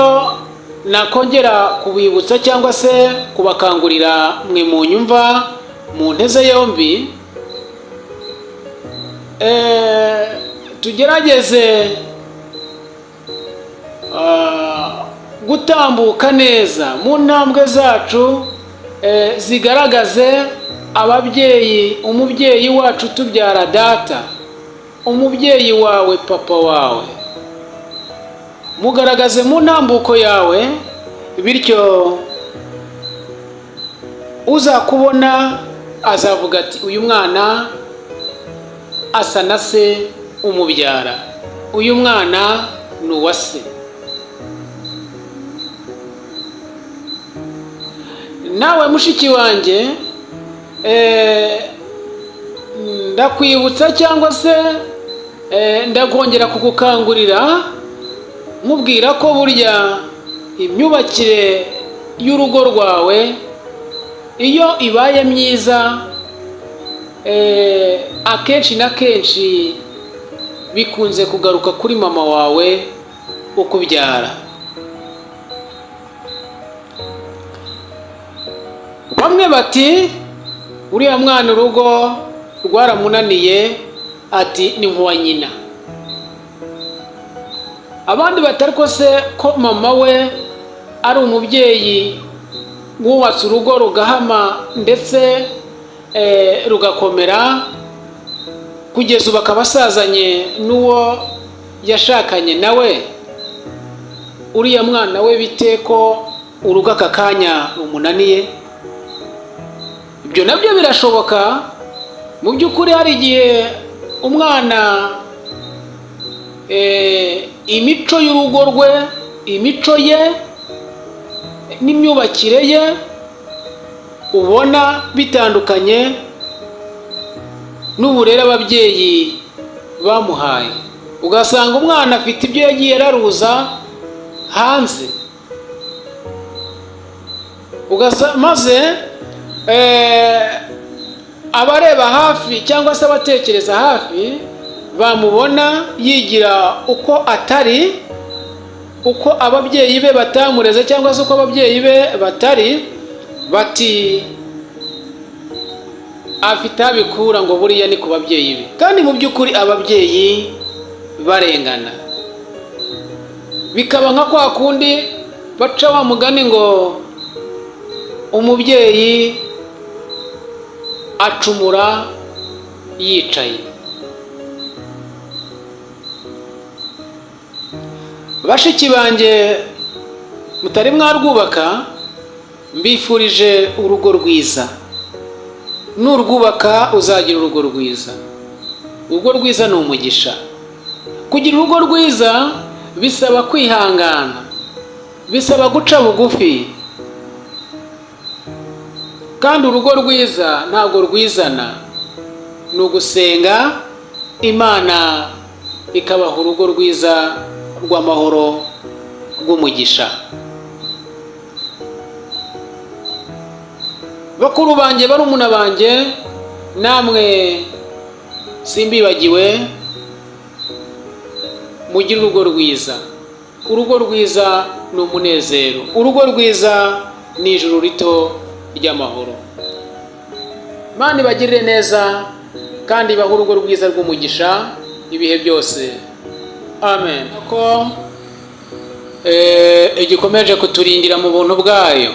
nakongera kubibutsa cyangwa se kubakangurira mwe mu nyumva mu nteze yombi. Tugerageze gutambuka neza mu ntambwe zacu zigaragaze ababyeyi, umubyeyi wacu tubyara data, umubyeyi wawe papa wawe, mugaragaze mu ntambuko yawe, bityo uzakubona azavuga ati uyu mwana asa na se umubyara, uyu mwana ni uwa se. Nawe mushiki wanjye, ndakwibutsa cyangwa se ndakongera kugukangurira nkubwira ko burya imyubakire y'urugo rwawe iyo ibaye myiza, akenshi na kenshi bikunze kugaruka kuri mama wawe ukubyara. Bamwe bati uriya mwana urugo rwaramunaniye, ati ni nk'uwa nyina. Abandi batari ko se ko mama we ari umubyeyi wubatse urugo rugahama ndetse rugakomera kugeza ubu akaba asazanye n'uwo yashakanye nawe, uriya mwana we bite ko urugo aka kanya rumunaniye? Ibyo nabyo birashoboka. Mu by'ukuri hari igihe umwana imico y'urugo rwe, imico ye n'imyubakire ye ubona bitandukanye n'uburere ababyeyi bamuhaye. Ugasanga umwana afite ibyo yagiye araruza hanze, maze abareba hafi cyangwa se abatekereza hafi bamubona yigira uko atari, uko ababyeyi be batamureze cyangwa se uko ababyeyi be batari, bati afite abikura ngo buriya ni ku babyeyi be, kandi mu by'ukuri ababyeyi barengana, bikaba nka kwa kundi baca wa mugani ngo umubyeyi acumura yicaye. Bashiki banjye mutari mwarwubaka, mbifurije urugo rwiza. Nurwubaka uzagira urugo rwiza. Urugo rwiza ni umugisha. Kugira urugo rwiza bisaba kwihangana, bisaba guca bugufi, kandi urugo rwiza ntabwo rwizana, ni ugusenga Imana ikabaha urugo rwiza rw'amahoro rw'umugisha. Bakuru banjye, barumuna banjye, namwe simbibagiwe, mugire urugo rwiza. Urugo rwiza ni umunezero, urugo rwiza ni ijuru rito ry'amahoro. Imana ibagirire neza kandi ibahe urugo rwiza rw'umugisha ibihe byose. Amen. Ko igikomeje kuturindira mu buntu bwayo,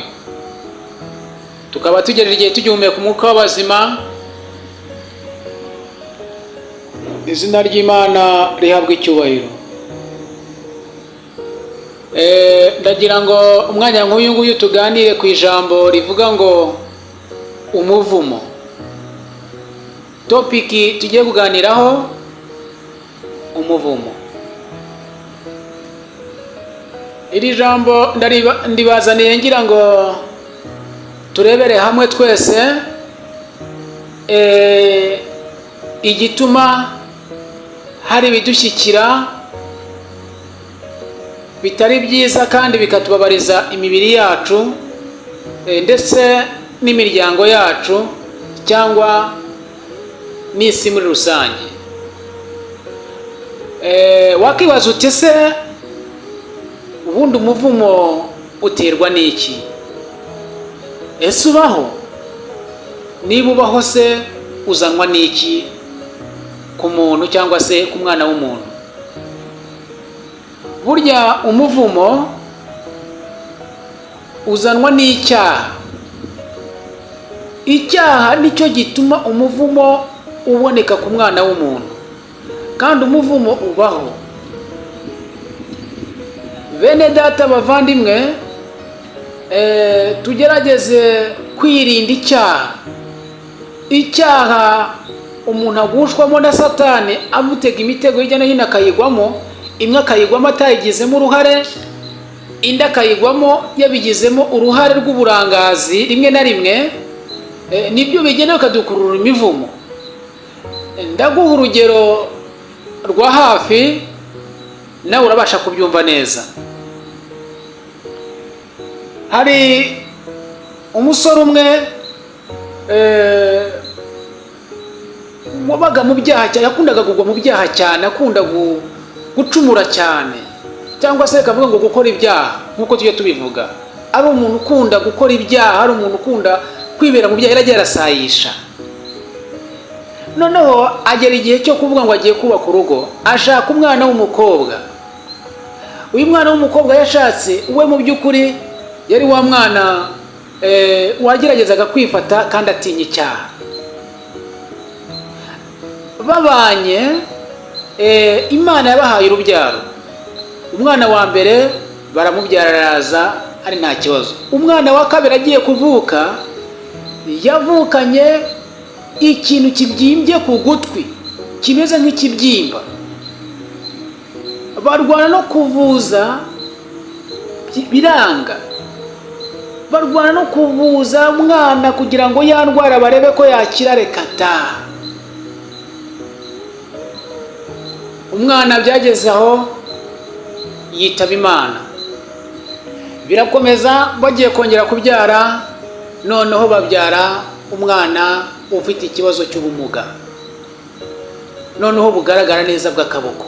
tukaba tugerera igihe tugihumeka umwuka w'abazima. Izina ry'Imana rihabwa icyubahiro. Ndagira ngo umwanya nk'uyu nguyu tuganire ku ijambo rivuga ngo umuvumo. Topiki tugiye kuganiraho, umuvumo. Iri jambo ndibazaniye ngira ngo turebere hamwe twese igituma hari ibidushyikira bitari byiza kandi bikatubabariza imibiri yacu ndetse n'imiryango yacu cyangwa n'isi muri rusange. Wakibaza uti se ubundi umuvumo uterwa n'iki? Ese ubaho? Niba ubaho se uzanwa n'iki ku muntu cyangwa se ku mwana w'umuntu? Burya umuvumo uzanwa n'icyaha. Icyaha nicyo gituma umuvumo uboneka ku mwana w'umuntu, kandi umuvumo ubaho. Bene data bavandimwe, tugerageze kwirinda icyaha. Icyaha umuntu agushwamo na Satani amutega imitego hirya no hino akayigwamo, imwe akayigwamo atayigizemo uruhare, indi akayigwamo yabigizemo uruhare rw'uburangazi rimwe na rimwe. Nibyo bigenewe kadukurura imivumo. Ndaguha urugero rwa hafi nawe urabasha kubyumva neza. Hari umusore umwe wabaga mu byaha cyane, yakundaga kugwa mu byaha cyane, akunda gucumura cyane, cyangwa se akavuga ngo gukora ibyaha nk'uko tujye tubivuga. Ari umuntu ukunda gukora ibyaha, ari umuntu ukunda kwibera mu byaha, yaragiye arasayisha. Noneho agera igihe cyo kuvuga ngo agiye kubaka urugo, ashaka umwana w'umukobwa. Uyu mwana w'umukobwa yashatse, we mu by'ukuri yari wa mwana wageragezaga kwifata kandi atinya icyaha. Babanye, Imana yabahaye urubyaro. Umwana wa mbere baramubyara araza ari nta kibazo. Umwana wa kabiri agiye kuvuka, yavukanye ikintu kibyimbye ku gutwi kimeze nk'ikibyimba. Barwana no kuvuza biranga, barwana no kuvuza umwana kugira ngo ya ndwara barebe ko yakira, reka ta. Umwana byageze aho yitaba Imana. Birakomeza, bagiye kongera kubyara, noneho babyara umwana ufite ikibazo cy'ubumuga, noneho bugaragara neza bw'akaboko.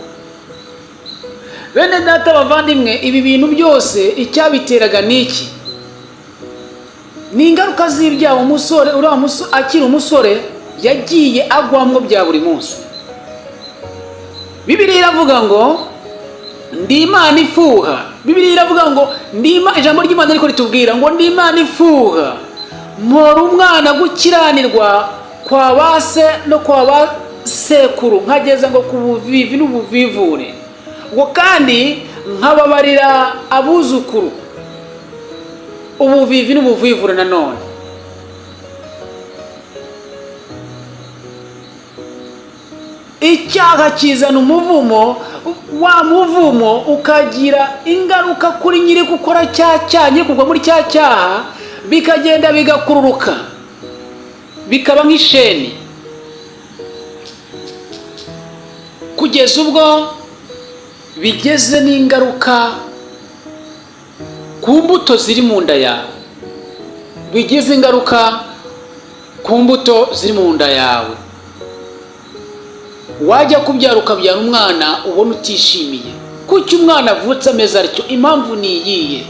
Bene data bavandimwe, ibi bintu byose icyabiteraga n'iki? Ni ingaruka z'ibyaha. Umusore akiri umusore yagiye agwamwo bya buri munsi. Bibiliya iravuga ngo ndi Imana ifuha. Bibiliya iravuga ngo ijambo ry'Imana ariko ritubwira ngo ndi Imana ifuha, mpora umwana gukiranirwa kwa base no kwa basekuru, nkageza ngo ku buvivi n'ubuvivure, ngo kandi nkababarira abuzukuru ubuvivi n'ubuvivure nanone. Icyaha kizana umuvumo, wa muvumo ukagira ingaruka kuri nyiri gukora cya cyaha, nyiri kugwa muri cya cyaha, bikagenda bigakururuka bikaba nk'isheni, kugeza ubwo bigeze n'ingaruka ku mbuto ziri mu nda yawe, bigeze ingaruka ku mbuto ziri mu nda yawe. Wajya kubyara ukabyara umwana ubona utishimiye, kuki umwana avutse ameze atyo? Impamvu ni iyihe?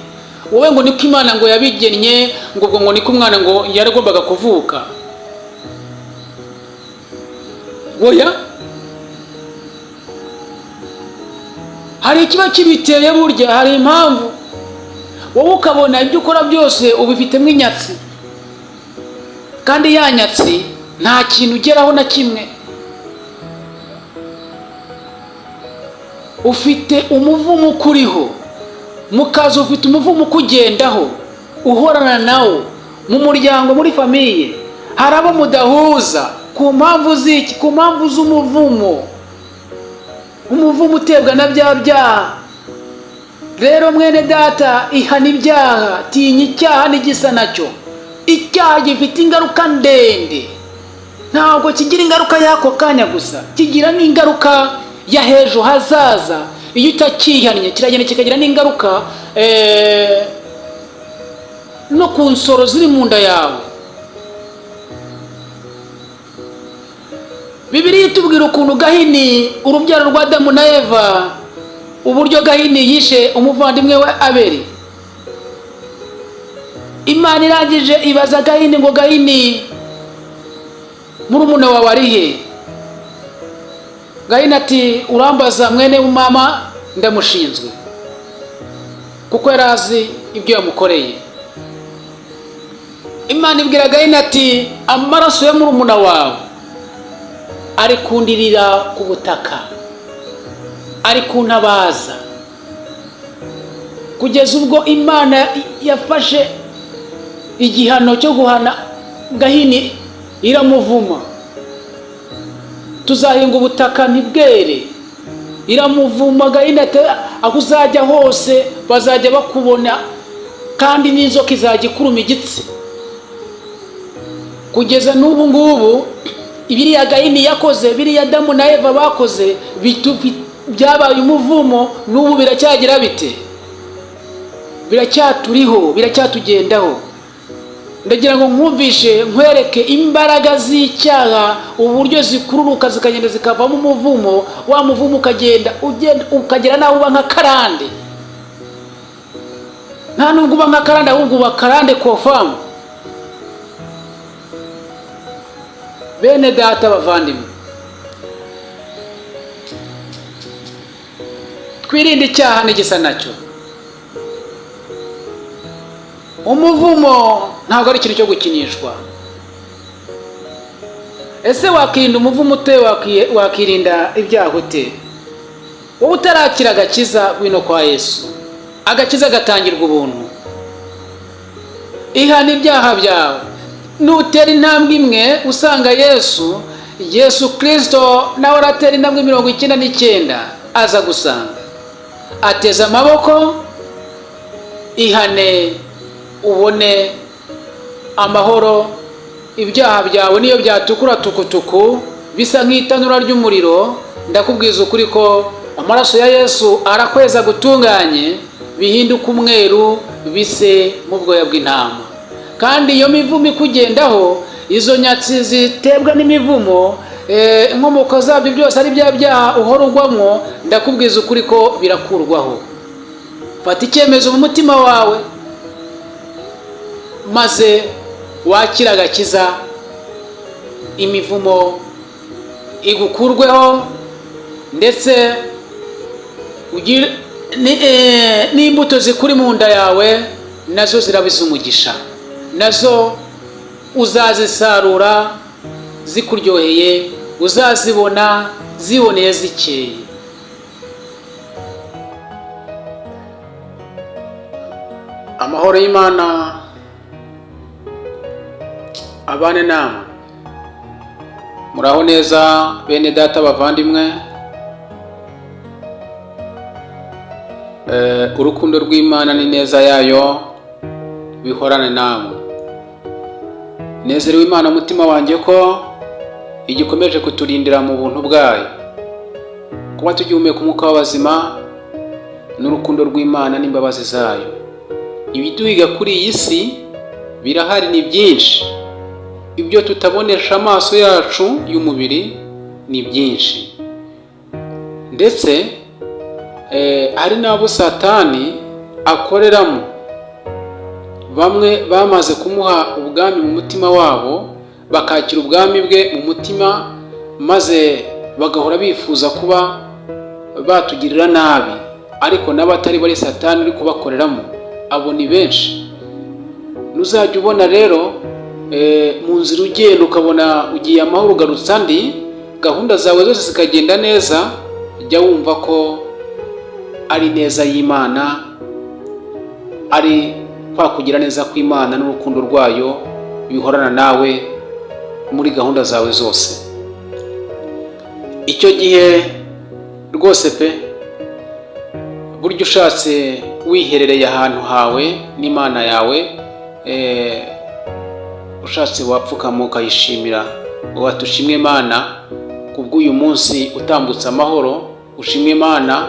Wowe ngo niko Imana ngo yabigennye, ngo ubwo ngo niko umwana ngo yaragombaga kuvuka. Oya, hari ikiba kibiteye, burya hari impamvu. Wowe ukabona ibyo ukora byose ubifitemo inyatsi, kandi ya nyatsi nta kintu ugeraho na kimwe. Ufite umuvumo ukuriho mu kazi, ufite umuvumo ukugendaho uhorana nawo mu muryango, muri famiye, hari abo mudahuza ku mpamvu z'iki? Ku mpamvu z'umuvumo. Umuvumo uterwa na bya byaha. Rero mwene data, ihana ibyaha, tinya icyaha n'igisa nacyo. Icyaha gifite ingaruka ndende, ntabwo kigira ingaruka y'ako kanya gusa, kigira n'ingaruka ya h'ejo hazaza. Iyo utakihannye kiragenda kikagira n'ingaruka no ku nsoro ziri mu nda yawe. Bibiliya itubwira ukuntu Gahini, urubyaro rwa Adamu na Eva, uburyo Gahini yishe umuvandimwe we Abeli. Imana irangije ibaza Gahini ngo Gahini, murumuna wawe ari he? Gahini ati urambaza mwene w'umama, ndamushinzwe, kuko yari azi ibyo yamukoreye. Imana ibwira Gahini ati amaraso ya murumuna wawe ari kundirira ku butaka, ari kuntabaza. Kugeza ubwo Imana yafashe igihano cyo guhana Gahini, iramuvuma. Tuzahinga ubutaka ntibwere, iramuvuma. Gahini ati aho uzajya hose bazajya bakubona, kandi n'inzoka izajya ikuruma igitsi. Kugeza n'ubu ngubu ibiriya Gahini yakoze, biriya Adamu na Eva bakoze, byabaye umuvumo. N'ubu biracyagira bite? Biracyaturiho, biracyatugendaho. Ndagira ngo nkumvishe, nkwereke imbaraga z'icyaha, uburyo zikururuka zikagenda zikavamo umuvumo. Wa muvumo ukagenda ukagera naho uba nka karande. Nta nubwo uba nka karande, ahubwo uba karande kofamu. Bene data bavandimwe, twirinde icyaha n'igisa nacyo. Umuvumo ntabwo ari ikintu cyo gukinishwa. Ese wakirinda umuvumo ute? Wakirinda ibyaha ute? Wowe utarakira agakiza, gwino kwa Yesu. Agakiza gatangirwa ubuntu. Ihana ibyaha byawe. Nutera intambwe imwe usanga Yesu Kristo nawe aratera intambwe 99 aza gusanga. Ateza amaboko, ihane ubone amahoro. Ibyaha byawe niyo byatukura tukutuku bisa nk'itanura ry'umuriro, ndakubwiza ukuri ko amaraso ya Yesu arakweza gutunganye, bihinduka umweru, bise mu bwoya bw'intama. Kandi iyo mivumo ikugendaho, izo nyatsi zitebwa n'imivumo, inkomoko zabyo byose ari bya byaha uhora ugwamo, ndakubwiza ukuri ko birakurwaho. Fata icyemezo mu mutima wawe, maze wakira agakiza, imivumo igukurweho, ndetse n'imbuto zikuri mu nda yawe nazo zirabiza umugisha, nazo uzazisarura zikuryoheye, uzazibona ziboneye zikeye. Amahoro y'Imana abane namwe. Muraho neza bene data bavandimwe. Urukundo rw'Imana n'ineza yayo bihorane namwe. Nezerewe Imana umutima wanjye ko igikomeje kuturindira mu buntu bwayo, kuba tugihumeka umwuka w'abazima n'urukundo rw'Imana n'imbabazi zayo. Ibiduhiga kuri iyi si birahari, ni byinshi. Ibyo tutabonesha amaso yacu y'umubiri ni byinshi, ndetse hari n'abo Satani akoreramo. Bamwe bamaze kumuha ubwami mu mutima wabo, bakakira ubwami bwe mu mutima, maze bagahora bifuza kuba batugirira nabi. Ariko n'abatari bari Satani uri kubakoreramo, abo ni benshi. Nuzajya ubona rero mu nzira ugenda ukabona ugiye amahoro ugarutse andi, gahunda zawe zose zikagenda neza, jya wumva ko ari neza y'Imana, ari kwa kugira neza kw'Imana n'urukundo rwayo bihorana nawe muri gahunda zawe zose. Icyo gihe rwose pe, buryo ushatse wiherereye ahantu hawe n'Imana yawe, ushatse wapfukama ukayishimira, wati ushimwe Imana kubw'uyu munsi utambutse amahoro, ushimwe Imana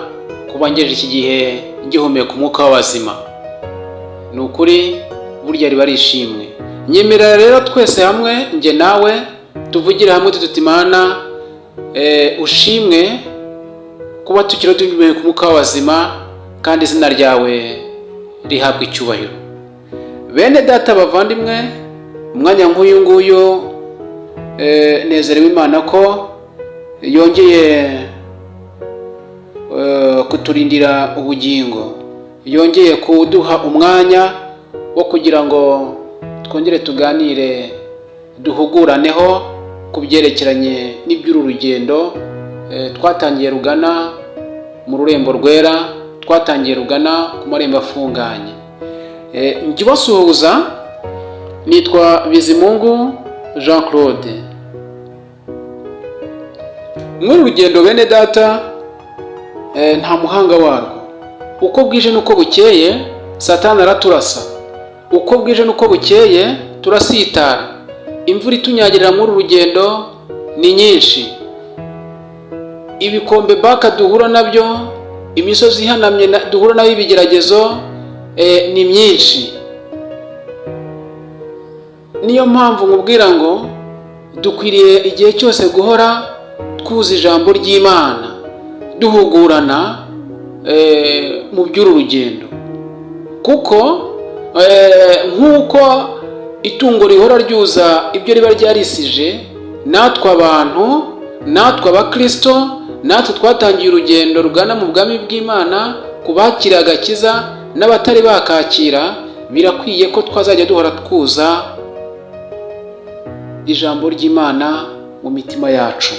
kuba ngejeje iki gihe ngihumeka umwuka w'abazima. Ni ukuri burya riba ari ishimwe. Nyemerera rero twese hamwe, nge nawe, tuvugire hamwe tuti Imana ushimwe kuba tukiri duhumeka umwuka w'abazima, kandi izina ryawe rihabwa icyubahiro. Bene data bavandimwe, umwanya nk'uyu nguyu nezerewe Imana ko yongeye kuturindira ubugingo, yongeye kuduha umwanya wo kugira ngo twongere tuganire, duhuguraneho ku byerekeranye n'iby'uru rugendo twatangiye rugana mu rurembo rwera, twatangiye rugana ku marembo afunganye. Njye basuhuza, nitwa Bizimungu Jean Claude. Muri rugendo bene data, nta muhanga warwo. Uko bwije nuko bukeye Satani araturasa, uko bwije nuko bukeye turasitara. Imvura itunyagirira muri rugendo ni nyinshi, ibikombe baka duhura nabyo, imisozi ihanamye duhura nayo ibigeragezo ni myinshi. Niyo mpamvu nkubwira ngo dukwiriye igihe cyose guhora twuza ijambo ry'Imana, duhugurana mu by'uru rugendo, kuko nk'uko itungo rihora ryuza ibyo riba ryarisije, natwe abantu, natwe abakristo, natwe twatangiye urugendo rugana mu bwami bw'Imana, ku bakira agakiza n'abatari bakakira, birakwiye ko twazajya duhora twuza ijambo ry'Imana mu mitima yacu.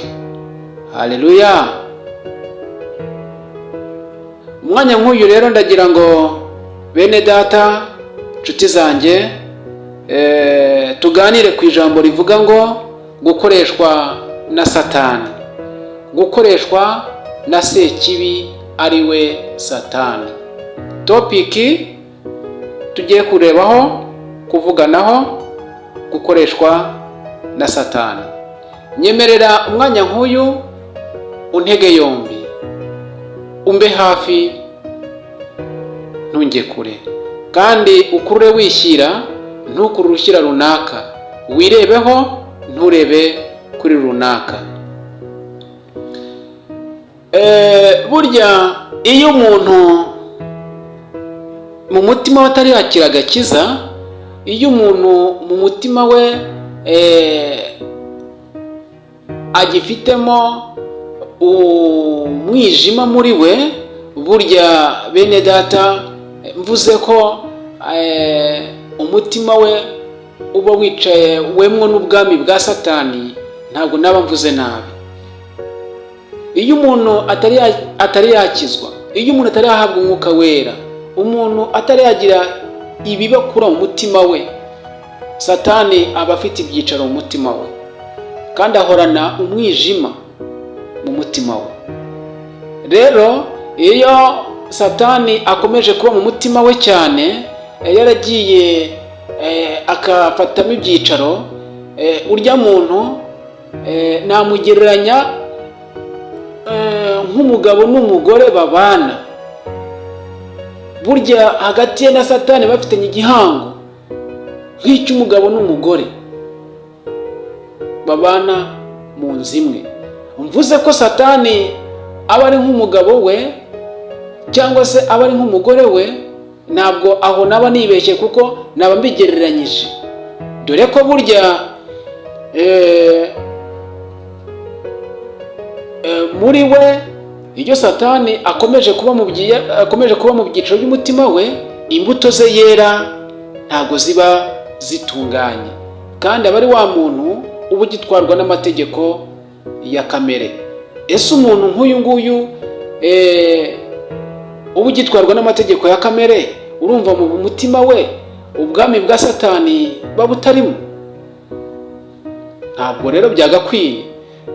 Haleluya! Umwanya nk'uyu rero ndagira ngo bene data, nshuti zanjye, tuganire ku ijambo rivuga ngo gukoreshwa na Satani, gukoreshwa na Sekibi ari we Satani. Topiki tugiye kurebaho, kuvuganaho, gukoreshwa na Satani. Nyemerera umwanya nk'uyu untege yombi, umbe hafi, ntunge kure, kandi ukurure wishyira, ntukurure ushyira runaka. Wirebeho, nturebe kuri runaka. Burya iyo umuntu mu mutima we atari yakira agakiza, iyo umuntu mu mutima we agifitemo umwijima muri we. Burya bene data, mvuze ko umutima we uba wicaye wemwo n'ubwami bwa Satani, ntabwo naba mvuze nabi. Iyo umuntu atari yakizwa, iyo umuntu atari yahabwa umwuka wera, umuntu atari yagira ibibakura mu mutima we, Satani aba afite ibyicaro mu mutima we kandi ahorana umwijima mu mutima we. Rero iyo Satani akomeje kuba mu mutima we cyane, yaragiye akafatamo ibyicaro, urya muntu namugereranya nk'umugabo n'umugore babana. Burya hagati ye na Satani bafitanye igihango nk'icy'umugabo n'umugore babana mu nzu imwe. Mvuze ko Satani aba ari nk'umugabo we cyangwa se aba ari nk'umugore we, ntabwo aho naba nibeshye, kuko naba mbigereranyije. Dore ko burya muri we, iyo Satani akomeje kuba mu byiciro by'umutima we, imbuto ze yera ntabwo ziba zitunganye, kandi aba ari wa muntu uba ugitwarwa n'amategeko ya kamere. Ese umuntu nk'uyu nguyu uba ugitwarwa n'amategeko ya kamere, urumva mu mutima we ubwami bwa Satani buba butarimo? Ntabwo rero byagakwiye.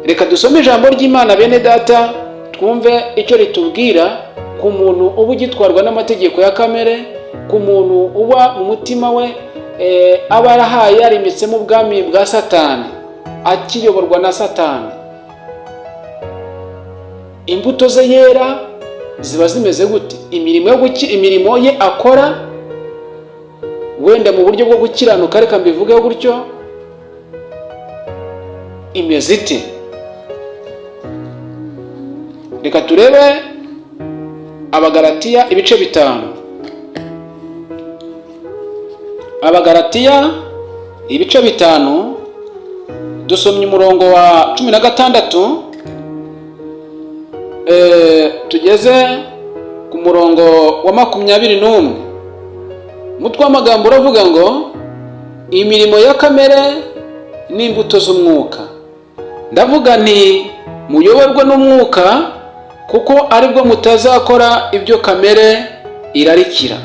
Reka dusome ijambo ry'Imana bene data, twumve icyo ritubwira ku muntu uba ugitwarwa n'amategeko ya kamere, ku muntu uba mu mutima we aba yarahaye yarimitsemo ubwami bwa Satani, akiyoborwa na Satani. Imbuto ze yera ziba zimeze gute? Imirimo ye akora wenda mu buryo bwo gukiranuka, reka mbivugeho gutyo, imeze ite? Reka turebe Abagalatiya ibice 5. Abagalatiya ibice 5, dusomye umurongo wa 16, tugeze ku murongo wa 21. Umutwe w'amagambo uravuga ngo imirimo ya kamere n'imbuto z'umwuka. Ndavuga nti muyoborwe n'umwuka, kuko aribwo mutazakora ibyo kamere irarikira.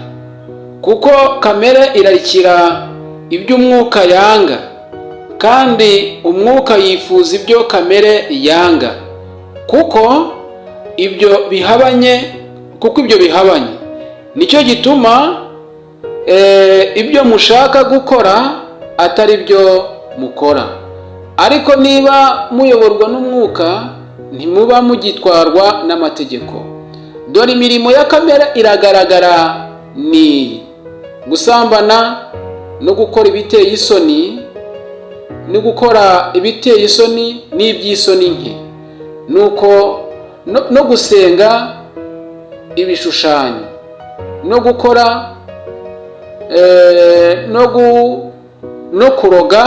Kuko kamere irarikira ibyo umwuka yanga, kandi umwuka yifuza ibyo kamere yanga, kuko ibyo bihabanye. Nicyo gituma ibyo mushaka gukora atari byo mukora. Ariko niba muyoborwa n'umwuka, ntimuba mugitwarwa n'amategeko. Dore imirimo ya kamere iragaragara, ni gusambana no gukora ibiteye isoni, n'iby'isoni nke, nuko no gusenga ibishushanyo, no gukora no kuroga,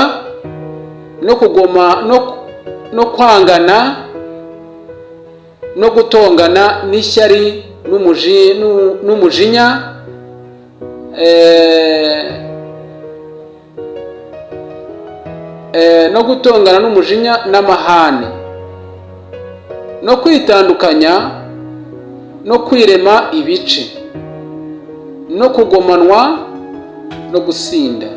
no kugoma, no kwangana, no gutongana n'ishyari n'umujinya, no gutongana n'umujinya n'amahane, no kwitandukanya, no kwirema ibice, no kugomanwa, no gusinda,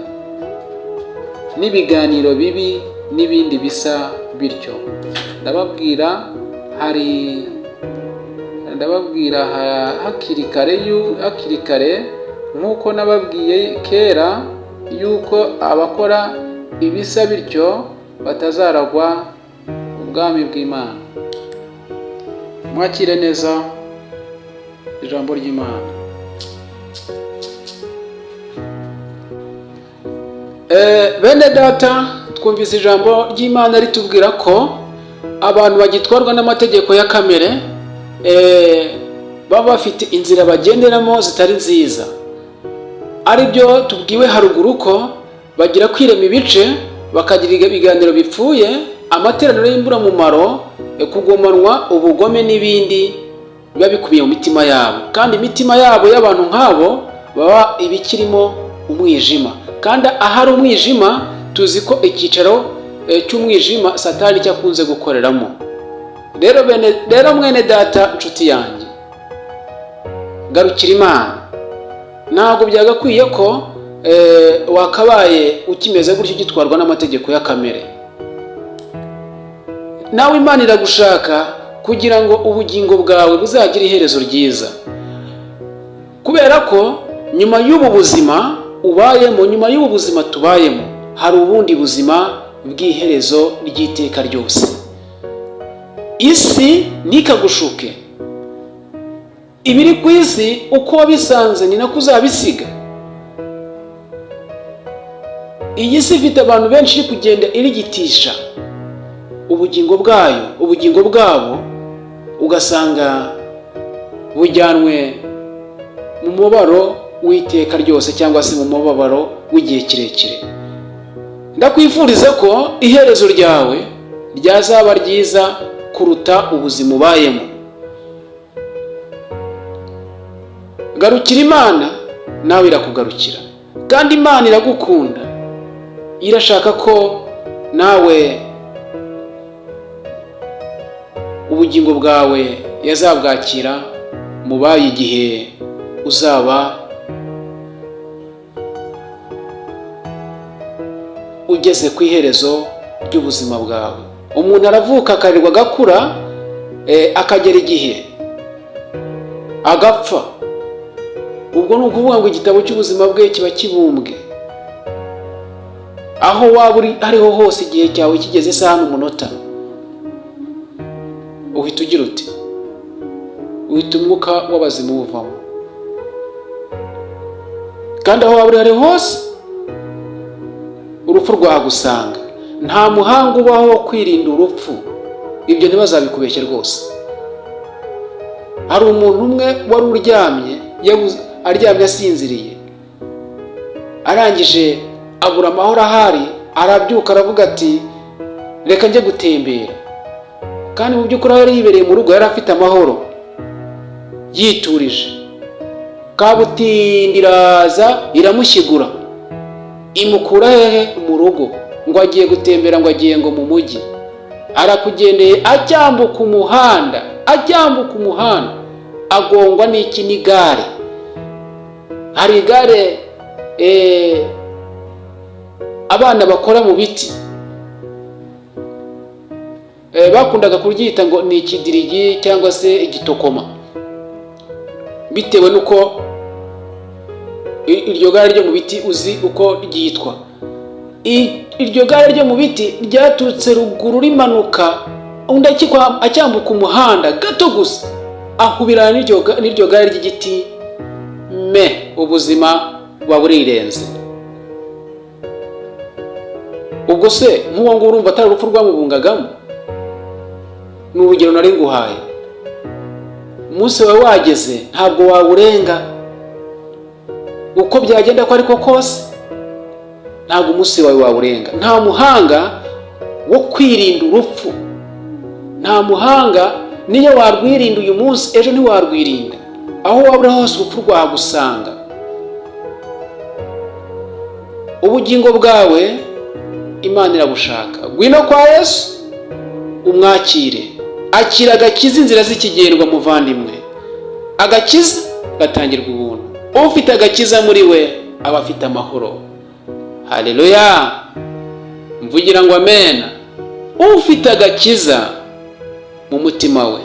n'ibiganiro bibi n'ibindi bisa bityo. Ndababwira hakiri kare nk'uko nababwiye kera, yuko abakora ibisa bityo batazaragwa ubwami bw'Imana. Mwakire neza ijambo ry'Imana. Bene data, twumvise ijambo ry'Imana ritubwira ko abantu bagitwarwa n'amategeko ya kamere baba bafite inzira bagenderamo zitari nziza. Aribyo tubwiwe haruguru ko bagira kwirema ibice, bakagira ibiganiro bipfuye, amateraniro y'imburamumaro, kugomanwa, ubugome n'ibindi biba bikubiye mu mitima yabo. Kandi imitima yabo y'abantu nk'abo baba ibikirimo umwijima. Kandi ahari umwijima tuzi ko icyicaro cy'umwijima Satani cyakunze gukoreramo. Rero mwene data, inshuti yanjye, garukira Imana. Ntabwo byagakwiye ko wakabaye ukimeze gutyo gitwarwa n'amategeko ya kamere. Nawe Imana iragushaka kugira ngo ubugingo bwawe buzagire iherezo ryiza. Kubera ko nyuma y'ubu buzima ubayemo, nyuma y'ubu buzima tubayemo, hari ubundi buzima bw'iherezo ry'iteka ryose. Isi ntikagushuke. Ibiri ku isi uko wabisanze ni nako uzabisiga. Iyi si ifite abantu benshi iri kugenda irigitisha ubugingo bwabo, ugasanga bujyanwe mu mubabaro w'iteka ryose cyangwa se mu mubabaro w'igihe kirekire. Ndakwifuriza ko iherezo ryawe ryazaba ryiza kuruta ubuzima ubayemo. Garukira Imana, nawe irakugarukira. Kandi Imana iragukunda, irashaka ko nawe ubugingo bwawe yazabwakira mubaye igihe uzaba ugeze ku iherezo ry'ubuzima bwawe. Umuntu aravuka akarirwa agakura, akagera igihe agapfa. Ubwo ni ukuvuga ngo igitabo cy'ubuzima bwe kiba kibumbwe. Aho waba uri ariho hose, igihe cyawe kigeze isaha n'umunota, uhita ugira uti, uhita umwuka w'abazima uvamo. Kandi aho waba uri ari hose urupfu rwagusanga. Nta muhanga ubaho wo kwirinda urupfu. Ibyo ntibazabikubeshye rwose. Hari umuntu umwe wari aryamye asinziriye, arangije abura amahoro ahari, arabyuka aravuga ati reka njye gutembera. Kandi mu by'ukuri yari yibereye mu rugo, yari afite amahoro yiturije. Kabutindi iraza iramushyigura, imukura hehe? Mu rugo. Ngo agiye gutembera, ngo agiye ngo mu mujyi. Arakugendeye, acyambuka umuhanda, agongwa n'iki? N'igare. Hari igare abana bakora mu biti, bakundaga kuryita ngo ni ikidirigi cyangwa se igitokoma, bitewe nuko iryo gare ryo mu biti uzi uko ryitwa. Iryo gare ryo mu biti ryaturutse ruguru rimanuka, undi acyambuka umuhanda gato gusa ahubirana n'iryo gare ry'igiti, ubuzima buba burirenze. Ubwo se nk'uwo nguwo urumva atari urupfu rwamubungagamo? Ni urugero nari nguhaye. Umunsi wawe wageze, ntabwo wawurenga. Uko byagenda ko ariko kose, ntabwo umunsi wawe wawurenga. Nta muhanga wo kwirinda urupfu. Nta muhanga niyo warwirinda uyu munsi, ejo ntiwarwirinda. Aho waba uri hose urupfu rwagusanga. Ubugingo bwawe Imana irabushaka. Gwino kwa Yesu umwakire. Akira agakiza inzira z'ikigendwa muvandimwe. Agakiza gatangirwa ubuntu. Ufite agakiza muri we aba afite amahoro. Haleluya. Mvugira ngo amen. Ufite agakiza mu mutima we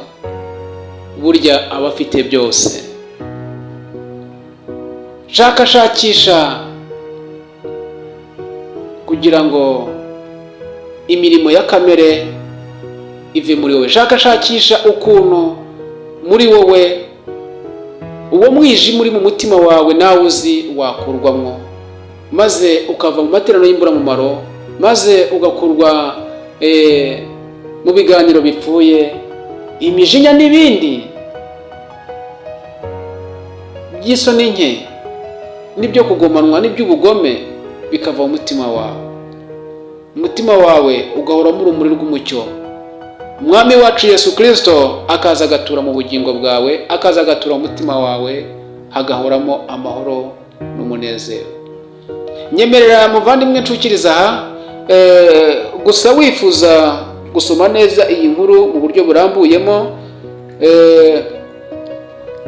burya aba afite byose. Shakisha kugira ngo imirimo ya kamere ive muri wowe. Shakisha ukuntu muri wowe uwo mwijima uri mu mutima wawe nawe uzi wakurwamo, maze ukava mu materaniro y'imburamumaro, maze ugakurwa mu biganiro bipfuye, imijinya n'ibindi by'isoni nke n'ibyo kugomanwa n'iby'ubugome bikava mu mutima wawe. umutima wawe ugahoramo urumuri rw'umucyo. Umwami wacu Yesu Kristo akaza agatura mu bugingo bwawe, akaza agatura mu mutima wawe, hagahoramo amahoro n'umunezero. Nyemerera muvandimwe ncukiriza aha, gusa wifuza gusoma neza iyi nkuru mu buryo burambuyemo,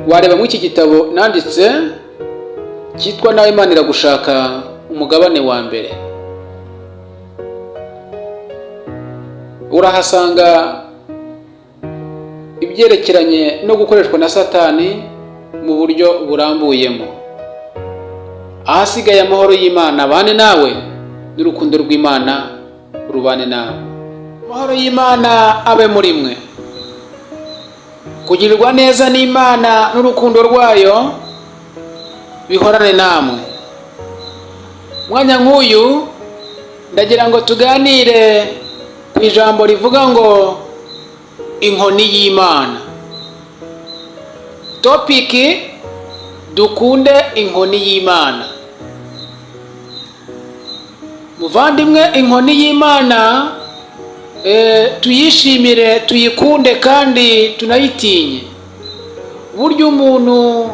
wareba mu iki gitabo nanditse cyitwa Nawe Imana Iragushaka, umugabane wa mbere. Urahasanga ibyerekeranye no gukoreshwa na Satani mu buryo burambuyemo. Ahasigaye amahoro y'Imana abane nawe, n'urukundo rw'Imana rubane nawe. Amahoro y'Imana abe muri mwe. Kugirirwa neza n'Imana n'urukundo rwayo bihorane namwe. Mwanya nk'uyu ndagira ngo tuganire ku ijambo rivuga ngo inkoni y'Imana. Topiki: dukunde inkoni y'Imana. Muvandimwe, inkoni y'Imana tuyishimire, tuyikunde kandi tunayitinye. Burya umuntu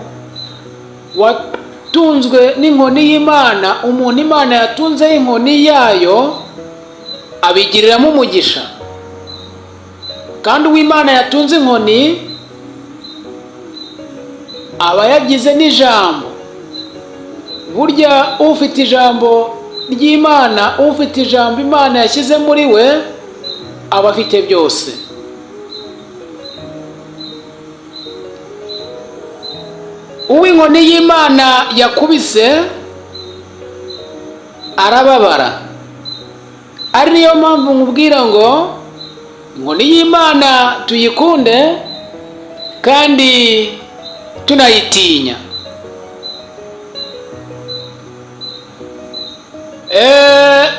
watunzwe n'inkoni y'Imana, umuntu Imana yatunze inkoni yayo, abigiriramo umugisha. Kandi uw'Imana yatunze inkoni aba yagize n'ijambo. Burya ufite ijambo ry'Imana, ufite ijambo Imana yashyize muri we, aba afite byose. Uw'inkoni y'Imana yakubise arababara. Ari niyo mpamvu nkubwira ngo inkoni y'Imana tuyikunde kandi tunayitinya.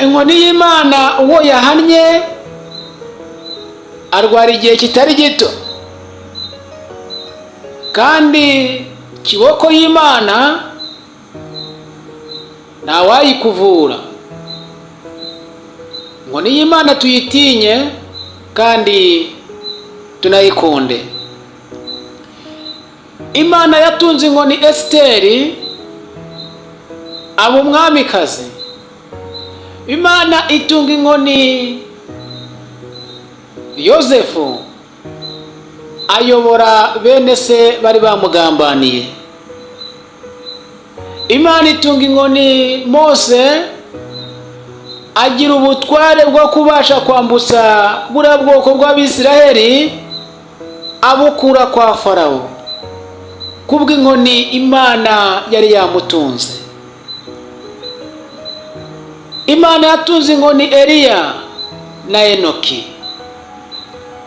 Inkoni y'Imana uwo yahannye arwara igihe kitari gito, kandi kiboko y'Imana ntawayikuvura. Inkoni y'Imana tuyitinye kandi tunayikunde. Imana yatunze inkoni Esiteri aba umwamikazi. Imana itunga inkoni Yosefu ayobora bene se bari bamugambaniye. Imana itunga inkoni Mose agira ubutware bwo kubasha kwambutsa buriya bwoko bw'Abisiraheli abukura kwa Farawo, kubw'inkoni Imana yari yamutunze. Imana yatunze inkoni Eliya na Enoki,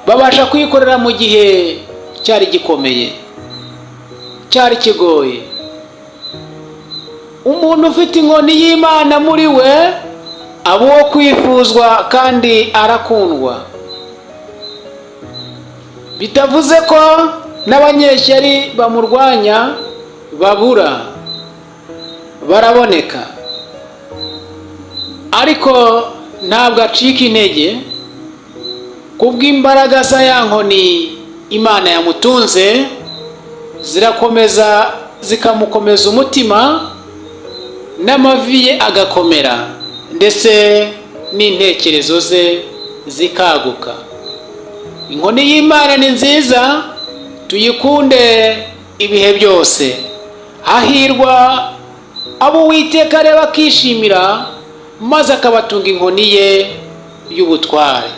babasha kuyikorera mu gihe cyari gikomeye, cyari kigoye. Umuntu ufite inkoni y'Imana muri we aba uwo kwifuzwa kandi arakundwa. Bitavuze ko n'abanyeshyari bamurwanya babura, baraboneka, ariko ntabwo acika intege. Kubw'imbaraga za ya nkoni Imana yamutunze, zirakomeza zikamukomeza umutima, n'amavi ye agakomera, ndetse n'intekerezo ze zikaguka. Inkoni y'Imana ni nziza, tuyikunde ibihe byose. Hahirwa abo Uwiteka areba akishimira, maze akabatunga inkoni ye y'ubutware.